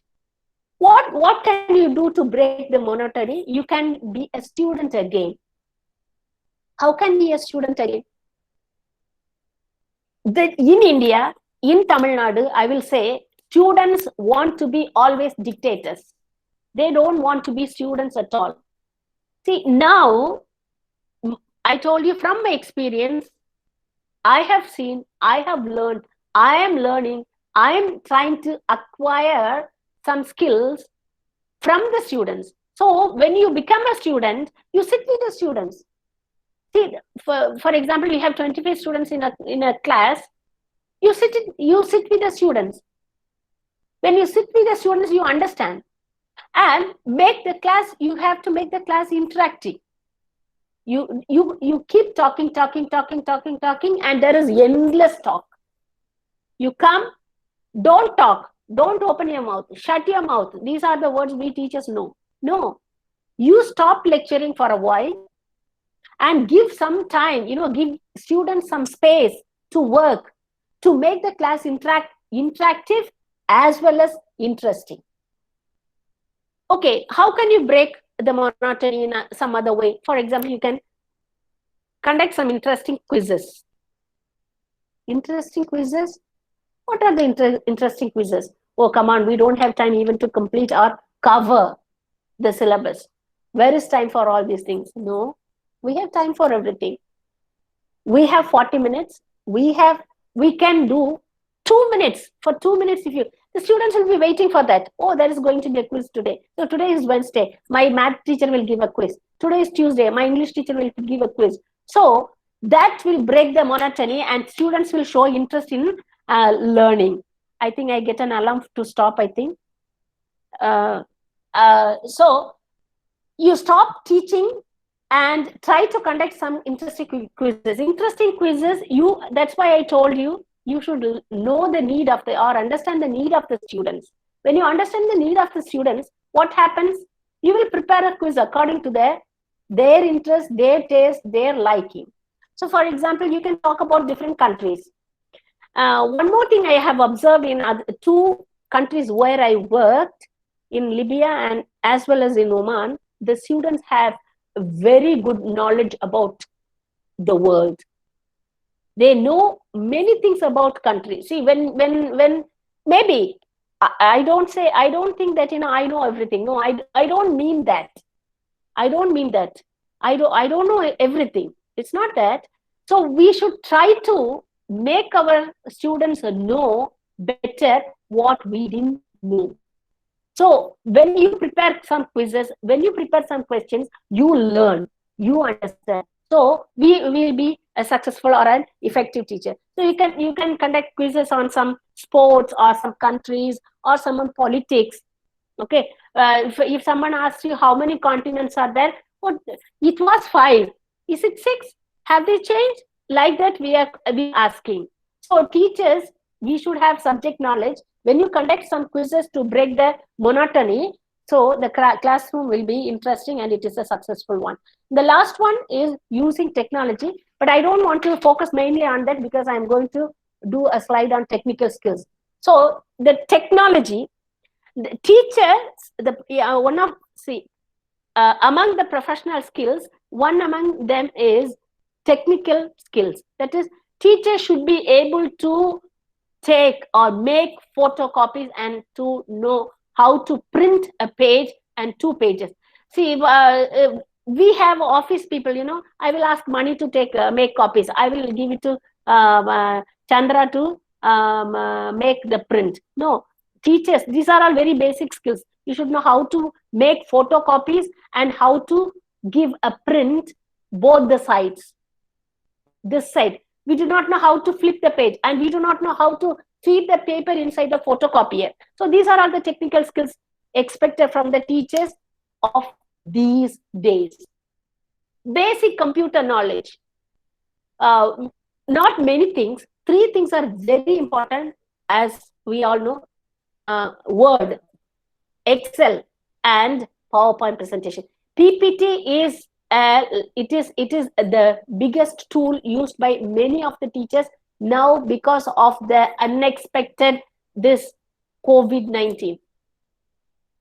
What can you do to break the monotony? You can be a student again. How can be a student again? In India, in Tamil Nadu, I will say, students want to be always dictators. They don't want to be students at all. See, now, I told you from my experience, I have seen, I have learned, I am learning, I am trying to acquire some skills from the students. So when you become a student, you sit with the students. See, for example, you have 25 students in a class. You sit with the students. When you sit with the students, you understand. And you have to make the class interactive. You keep talking, and there is endless talk. You come, don't talk, don't open your mouth, shut your mouth. These are the words we teachers know. No, you stop lecturing for a while and give some time, give students some space to work, to make the class interactive as well as interesting. Okay, how can you break the monotony in some other way? For example, you can conduct some interesting quizzes. Interesting quizzes? What are the interesting quizzes? Oh, come on, we don't have time even to complete or cover the syllabus. Where is time for all these things? No, we have time for everything. We have 40 minutes. We can do 2 minutes. For 2 minutes, the students will be waiting for that. Oh, there is going to be a quiz today. So today is Wednesday. My math teacher will give a quiz. Today is Tuesday. My English teacher will give a quiz. So that will break the monotony and students will show interest in learning. I think I get an alarm to stop, I think. So you stop teaching and try to conduct some interesting quizzes. Interesting quizzes, that's why I told you, you should know the need or understand the need of the students. When you understand the need of the students, what happens? You will prepare a quiz according to their interest, their taste, their liking. So for example, you can talk about different countries. One more thing I have observed in 2 countries where I worked, in Libya and as well as in Oman, the students have very good knowledge about the world. They know many things about country. See, when maybe I don't think that, I know everything. No, I don't mean that. I don't mean that. I don't know everything. It's not that. So we should try to make our students know better what we didn't know. So when you prepare some quizzes, when you prepare some questions, you learn, you understand. So we will be a successful or an effective teacher. So you can conduct quizzes on some sports or some countries or some on politics. Okay, if someone asks you how many continents are there, it was 5. Is it 6? Have they changed? Like that we are asking. So teachers, we should have subject knowledge. When you conduct some quizzes to break the monotony, so the classroom will be interesting and it is a successful one. The last one is using technology, but I don't want to focus mainly on that because I'm going to do a slide on technical skills. So the technology, the teachers, among the professional skills, one among them is technical skills. That is, teachers should be able to take or make photocopies and to know how to print a page and 2 pages. See, we have office people, I will ask Mani to make copies. I will give it to Chandra to make the print. No, teachers, these are all very basic skills. You should know how to make photocopies and how to give a print both the sides. This side, we do not know how to flip the page, and we do not know how to feed the paper inside the photocopier. So these are all the technical skills expected from the teachers of these days. Basic computer knowledge. Not many things. 3 things are very important, as we all know. Word, Excel, and PowerPoint presentation. PPT is it is the biggest tool used by many of the teachers now because of the unexpected this COVID-19.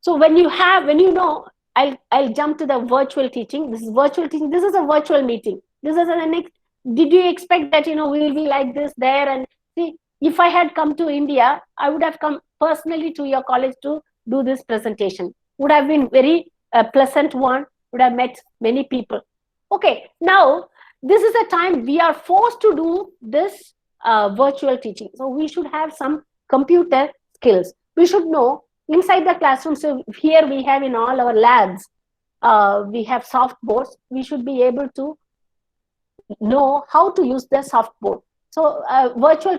So when you know, I'll jump to the virtual teaching. This is virtual teaching. This is a virtual meeting. This is the next. Did you expect that we will be like this there? And see, if I had come to India, I would have come personally to your college to do this presentation. Would have been very pleasant one. Would have met many people. Okay, now this is a time we are forced to do this virtual teaching. So we should have some computer skills. We should know inside the classroom. So here we have in all our labs, we have soft boards. We should be able to know how to use the soft board. So virtual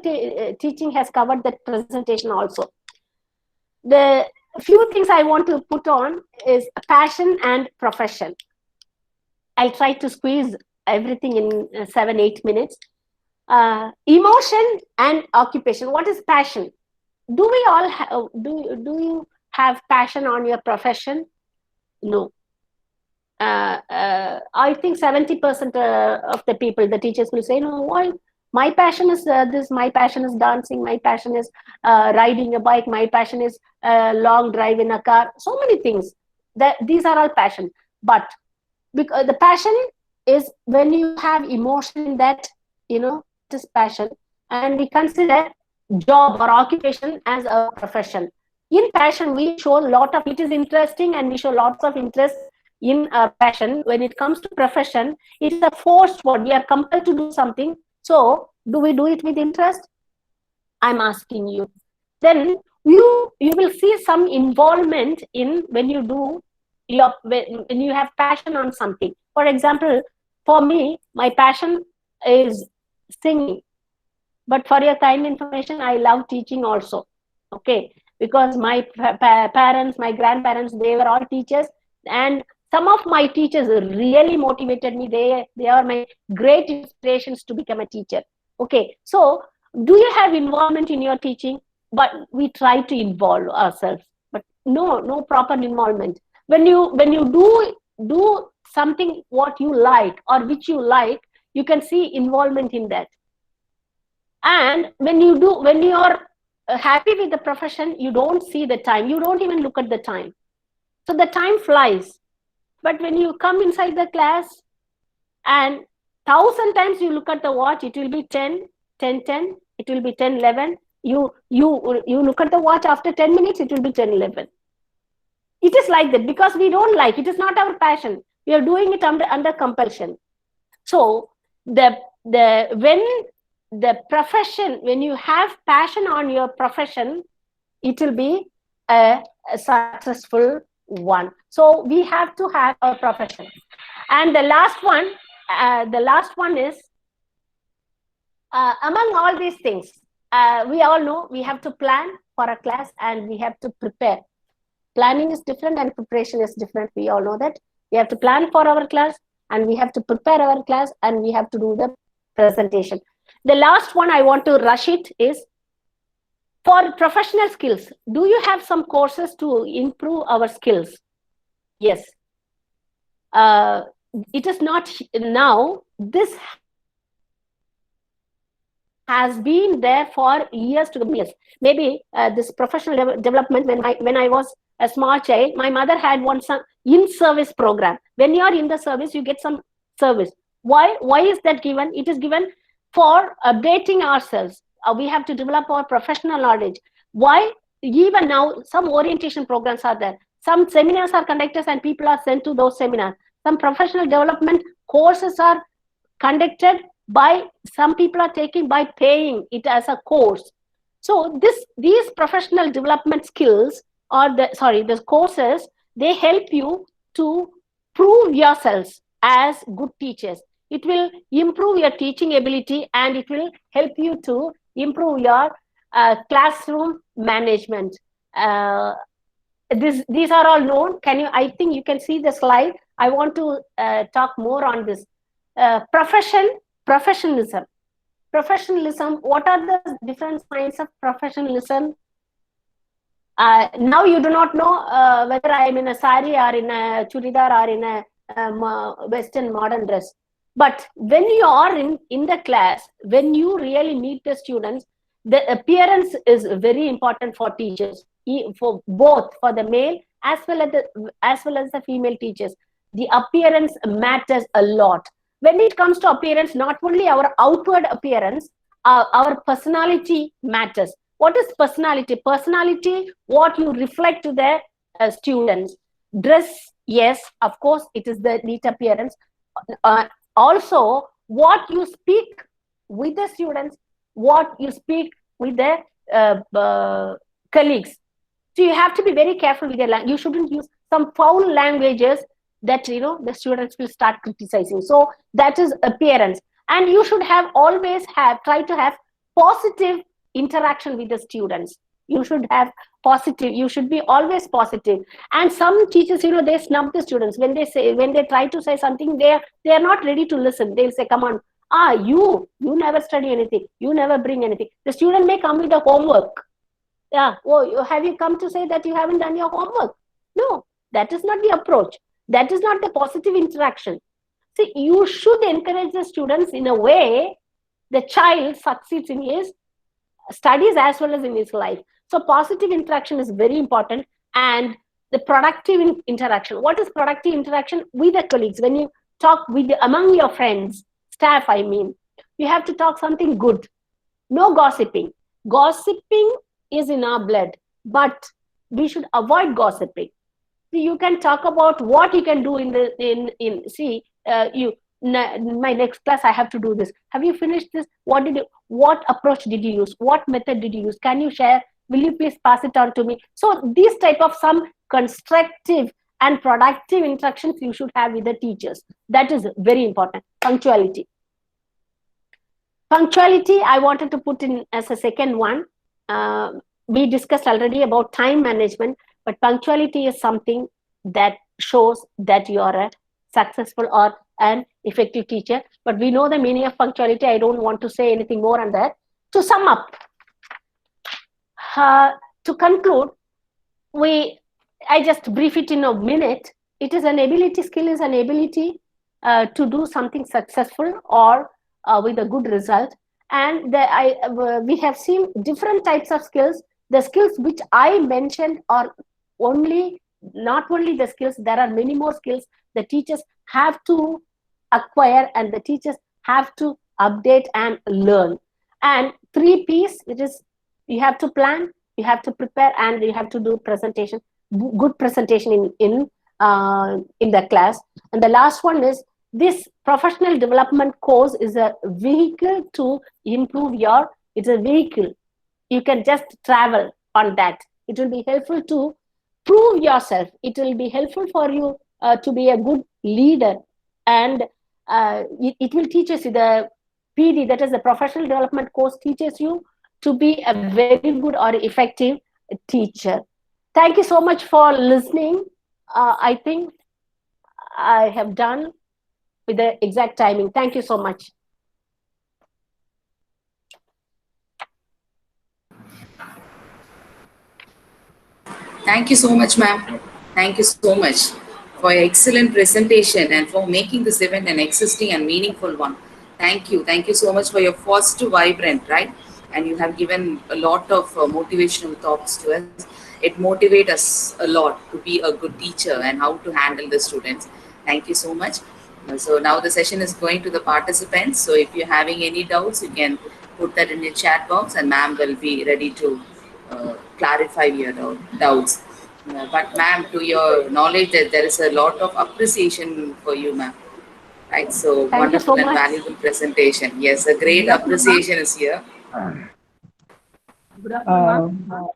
teaching has covered that presentation also. The few things I want to put on is passion and profession. I'll try to squeeze everything in 7-8 minutes. Emotion and occupation. What is passion? Do we all do you have passion on your profession? No. I think 70% of the people, the teachers will say, no, why? My passion is this, my passion is dancing, my passion is riding a bike, my passion is long drive in a car. So many things. These are all passion. But because the passion is when you have emotion in that, it is passion. And we consider job or occupation as a profession. In passion, we show a lot of, it is interesting and we show lots of interest in passion. When it comes to profession, it is a forced word. We are compelled to do something. So, do we do it with interest? I'm asking you. Then you will see some involvement in when you do when you have passion on something. For example, for me, my passion is singing. But for your kind information, I love teaching also. Okay, because my parents, my grandparents, they were all teachers, and some of my teachers really motivated me. They are my great inspirations to become a teacher. Okay, so do you have involvement in your teaching? But we try to involve ourselves, but no proper involvement. When you do something what you like or which you like, you can see involvement in that. And when you are happy with the profession, you don't see the time. You don't even look at the time. So the time flies. But when you come inside the class and 1,000 times you look at the watch, it will be 10, 10, 10, it will be 10, 11. You look at the watch after 10 minutes, it will be 10, 11. It is like that because we don't like it. Is not our passion. We are doing it under compulsion. So when the profession, when you have passion on your profession, it will be a successful one. So we have to have a profession. And the last one is among all these things, we all know we have to plan for a class and we have to prepare. Planning is different and preparation is different. We all know that. We have to plan for our class and we have to prepare our class and we have to do the presentation. The last one I want to rush it is for professional skills. Do you have some courses to improve our skills? Yes. It is not now. This has been there for years to come. Yes. Maybe this professional development, when I was a small child, my mother had one in-service program. When you are in the service, you get some service. Why is that given? It is given for updating ourselves. We have to develop our professional knowledge. Why? Even now, some orientation programs are there. Some seminars are conducted and people are sent to those seminars. Some professional development courses are conducted by some people are taking by paying it as a course. So these professional development skills or the courses, they help you to prove yourselves as good teachers. It will improve your teaching ability and it will help you to improve your classroom management. These are all known. I think you can see the slide. I want to talk more on this. Professionalism. What are the different kinds of professionalism? Now you do not know whether I am in a sari or in a churidar or in a Western modern dress. But when you are in the class, when you really meet the students, the appearance is very important for teachers, for both for the male as well as the female teachers. The appearance matters a lot. When it comes to appearance, not only our outward appearance, our personality matters. What is personality? Personality, what you reflect to the students. Dress, yes, of course, it is the neat appearance. Also, what you speak with the students, what you speak with the colleagues. So you have to be very careful with your language. You shouldn't use some foul languages that the students will start criticizing. So that is appearance. And you should try to have positive interaction with the students. You should have positive, you should be always positive. And some teachers, they snub the students when they try to say something, they are not ready to listen. They'll say, come on, you never study anything, you never bring anything. The student may come with the homework. Yeah, have you come to say that you haven't done your homework? No, that is not the approach. That is not the positive interaction. See, you should encourage the students in a way the child succeeds in his studies as well as in his life. So positive interaction is very important. And the productive interaction. What is productive interaction? With the colleagues. When you talk among your friends, staff, I mean, you have to talk something good. No gossiping. Gossiping is in our blood, but we should avoid gossiping. So you can talk about what you can do my next class, I have to do this. Have you finished this? What approach did you use? What method did you use? Can you share? Will you please pass it on to me? So these type of some constructive and productive interactions you should have with the teachers. That is very important. Punctuality. Punctuality, I wanted to put in as a second one. We discussed already about time management, but punctuality is something that shows that you are a successful or an effective teacher. But we know the meaning of punctuality. I don't want to say anything more on that. To sum up, to conclude, I just brief it in a minute. It is an ability, skill is an ability to do something successful or with a good result. And we have seen different types of skills. The skills which I mentioned are not only the skills, there are many more skills the teachers have to acquire and the teachers have to update and learn. And 3 P's, it is you have to plan, you have to prepare, and you have to do presentation, good presentation in the class. And the last one is this professional development course is a vehicle to improve your. It's a vehicle. You can just travel on that. It will be helpful to prove yourself. It will be helpful for you to be a good leader, and it will teach us the PD, that is the professional development course, teaches you to be a very good or effective teacher. Thank you so much for listening. I think I have done with the exact timing. Thank you so much. Thank you so much, ma'am. Thank you so much for your excellent presentation and for making this event an existing and meaningful one. Thank you. Thank you so much for your first vibrant, right? And you have given a lot of motivational thoughts to us. It motivates us a lot to be a good teacher and how to handle the students. Thank you so much. So now the session is going to the participants. So if you're having any doubts, you can put that in your chat box and ma'am will be ready to clarify your doubts. But ma'am, to your knowledge that there is a lot of appreciation for you, ma'am. Right, so Thank wonderful you so and much. valuable presentation. Yes, a great appreciation is here. Good afternoon, ma'am.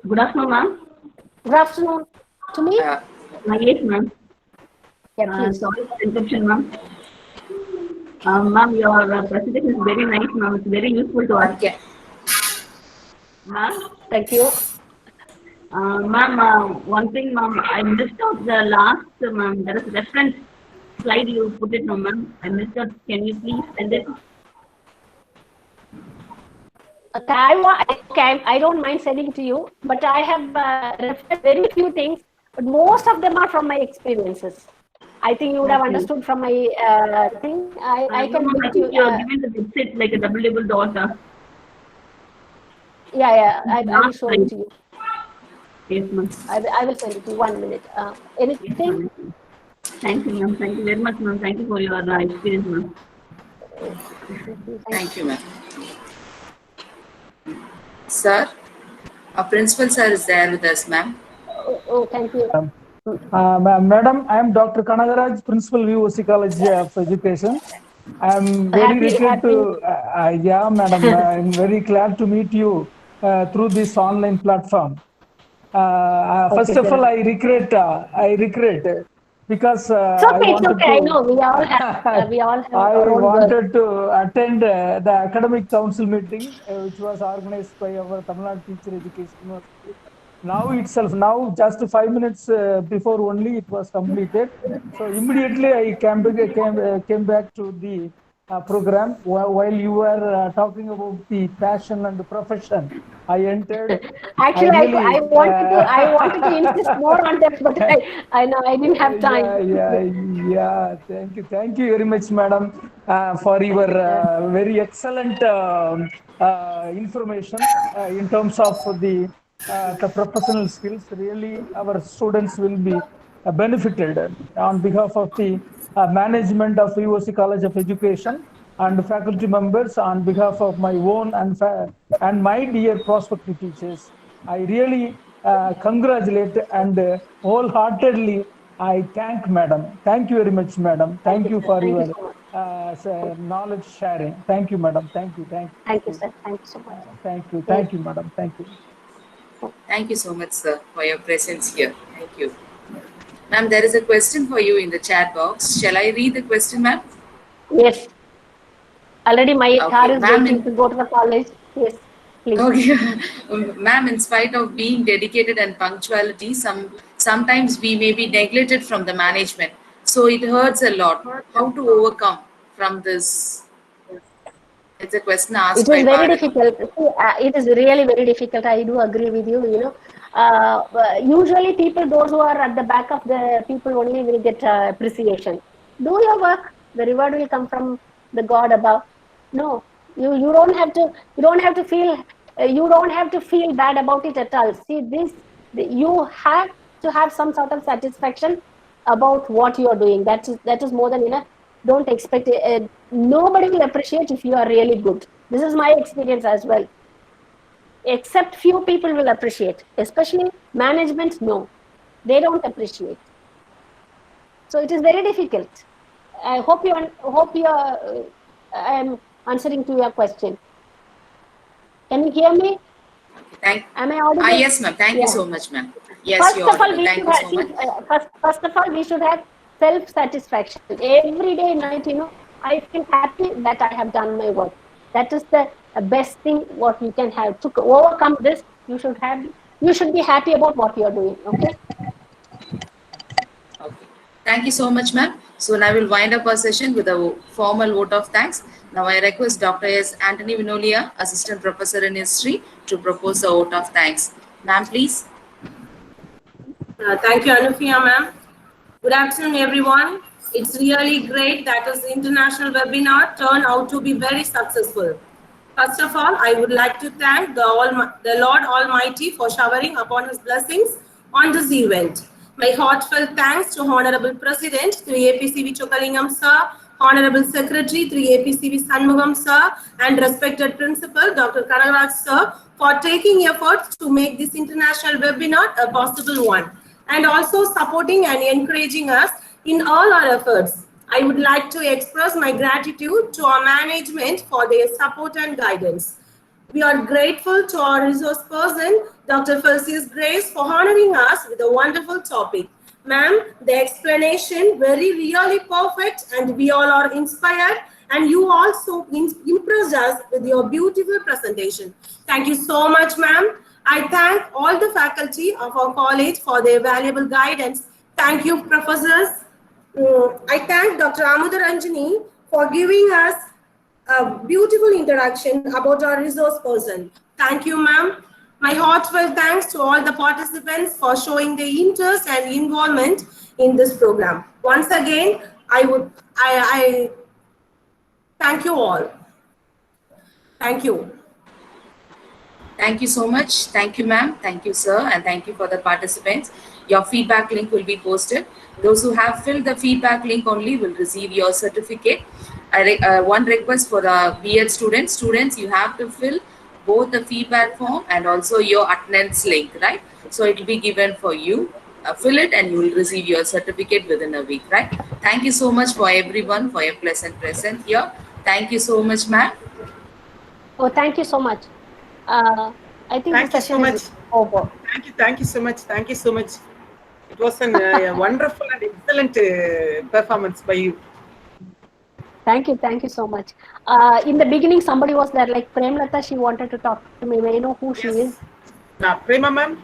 Good afternoon, ma'am. Good afternoon to me. Yes, ma'am. Yeah, please. Sorry for interruption, ma'am. Ma'am, your presentation is very nice, ma'am. It's very useful to us. Okay. Ma'am, Thank you. ma'am, one thing, ma'am, I missed out the last, ma'am. There is a reference slide you put it, no, ma'am. I missed out. Can you please send it? Okay, I don't mind sending to you, but I have referred very few things, but most of them are from my experiences. I think you would have understood from my thing. I can no, give I you. think you are giving the website like a www. Yeah, I will show it to you. Yes, ma'am. I will send it to you. 1 minute. Anything? Thank you, ma'am. Thank you very much, ma'am. Thank you for your experience, ma'am. Thank you, ma'am. Sir, our principal sir is there with us, ma'am. Oh, thank you. Madam, I am Dr. Kanagaraj, Principal VOC College of Education. I am very regret to, yeah, madam, I am very glad to meet you through this online platform. First of all, I regret because it's okay. I know we all have I our own wanted to attend the academic council meeting, which was organized by our Tamil Nadu Teacher Education University. Now itself, just 5 minutes before only it was completed. So immediately I came back to the program while you were talking about the passion and the profession. I entered. Actually, I wanted to insist more on that, but I know I didn't have time. Yeah. Thank you very much, madam, for your very excellent information in terms of the professional skills. Really, our students will be benefited on behalf of the management of VOC College of Education and faculty members, on behalf of my own and my dear prospective teachers. I really congratulate and wholeheartedly I thank madam. Thank you very much, madam. Thank you for your knowledge sharing. Thank you, madam. Thank you, sir. Thank you so much. Thank you, madam. Thank you. Thank you so much, sir, for your presence here. Thank you. Ma'am, there is a question for you in the chat box. Shall I read the question, ma'am? Yes. Already my car is waiting to go to the college. Yes, please. Okay. Ma'am, in spite of being dedicated and punctuality, sometimes we may be neglected from the management. So it hurts a lot. How to overcome from this? It's a question asked by It is very Bharat. difficult. It is really very difficult. I do agree with you. Usually people, those who are at the back of the people only will get appreciation. Do your work. The reward will come from the God above. No, you don't have to. You don't have to feel. You don't have to feel bad about it at all. See this. You have to have some sort of satisfaction about what you are doing. That is more than enough. don't expect it. Nobody will appreciate if you are really good. This is my experience as well. Except few people will appreciate, especially management. No, they don't appreciate. So it is very difficult. I hope I am answering to your question. Can you hear me? Am I audible? Yes, ma'am. Thank you so much, ma'am. Yes, First you're of all, audible. Thank you so much. First of all, we should have self-satisfaction. Every day night, I feel happy that I have done my work. That is the best thing what you can have. To overcome this, you should be happy about what you are doing. Okay? Okay. Thank you so much, ma'am. So now we'll wind up our session with a formal vote of thanks. Now I request Dr. S. Anthony Vinolia, Assistant Professor in History, to propose a vote of thanks. Ma'am, please. Thank you, Anufia, ma'am. Good afternoon, everyone. It's really great that this international webinar turned out to be very successful. First of all, I would like to thank the Lord Almighty for showering upon His blessings on this event. My heartfelt thanks to Honorable President, 3APCV Chokalingam sir, Honorable Secretary, 3APCV Sanmugam sir, and respected Principal, Dr. Kanagaraj sir, for taking efforts to make this international webinar a possible one, and also supporting and encouraging us in all our efforts. I would like to express my gratitude to our management for their support and guidance. We are grateful to our resource person, Dr. Felicius Grace, for honoring us with a wonderful topic. Ma'am, the explanation very really perfect, and we all are inspired, and you also impressed us with your beautiful presentation. Thank you so much, ma'am. I thank all the faculty of our college for their valuable guidance. Thank you, professors. I thank Dr. Amudaranjani for giving us a beautiful introduction about our resource person. Thank you, ma'am. My heartfelt thanks to all the participants for showing their interest and involvement in this program. Once again, I thank you all. Thank you. Thank you so much. Thank you, ma'am. Thank you, sir. And thank you for the participants. Your feedback link will be posted. Those who have filled the feedback link only will receive your certificate. One request for the B.Ed students. Students, you have to fill both the feedback form and also your attendance link, right? So it will be given for you. Fill it and you will receive your certificate within a week, right? Thank you so much for everyone for your pleasant presence here. Thank you so much, ma'am. Oh, thank you so much. I think Thank the you so session much. is over. Thank you so much. Thank you so much. It was a wonderful and excellent performance by you. Thank you so much. In the beginning, somebody was there, like Premlata, she wanted to talk to me. May I know who she is? Prema ma'am?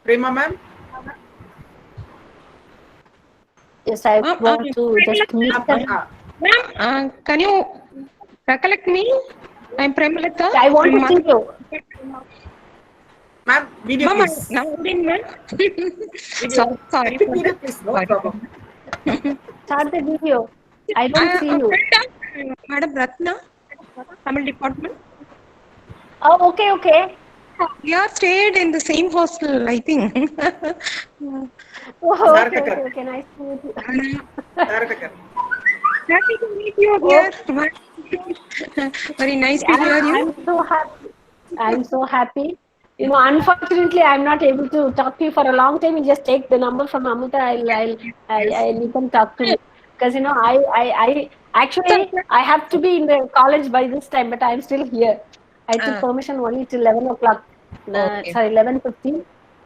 Prema ma'am? Yes, I want to just meet her. Ma'am, can you recollect me? I'm Premalata. I want to see you. Ma'am, video Ma'am, please. now in ma'am. Video. Sorry for Video that. please, no problem. Start the video. I don't see you. Madam Ratna, Tamil department. Oh, okay. We are stayed in the same hostel, I think. Oh, Sarakakar. okay. Nice to meet you. Sarakakar. Happy to meet you here. Very nice to hear you. I'm so happy. I'm so happy. Unfortunately, I'm not able to talk to you for a long time. You just take the number from Amita. You can talk to me because I actually I have to be in the college by this time, but I'm still here. I took permission only till 11 o'clock. Okay. Sorry, 11:15.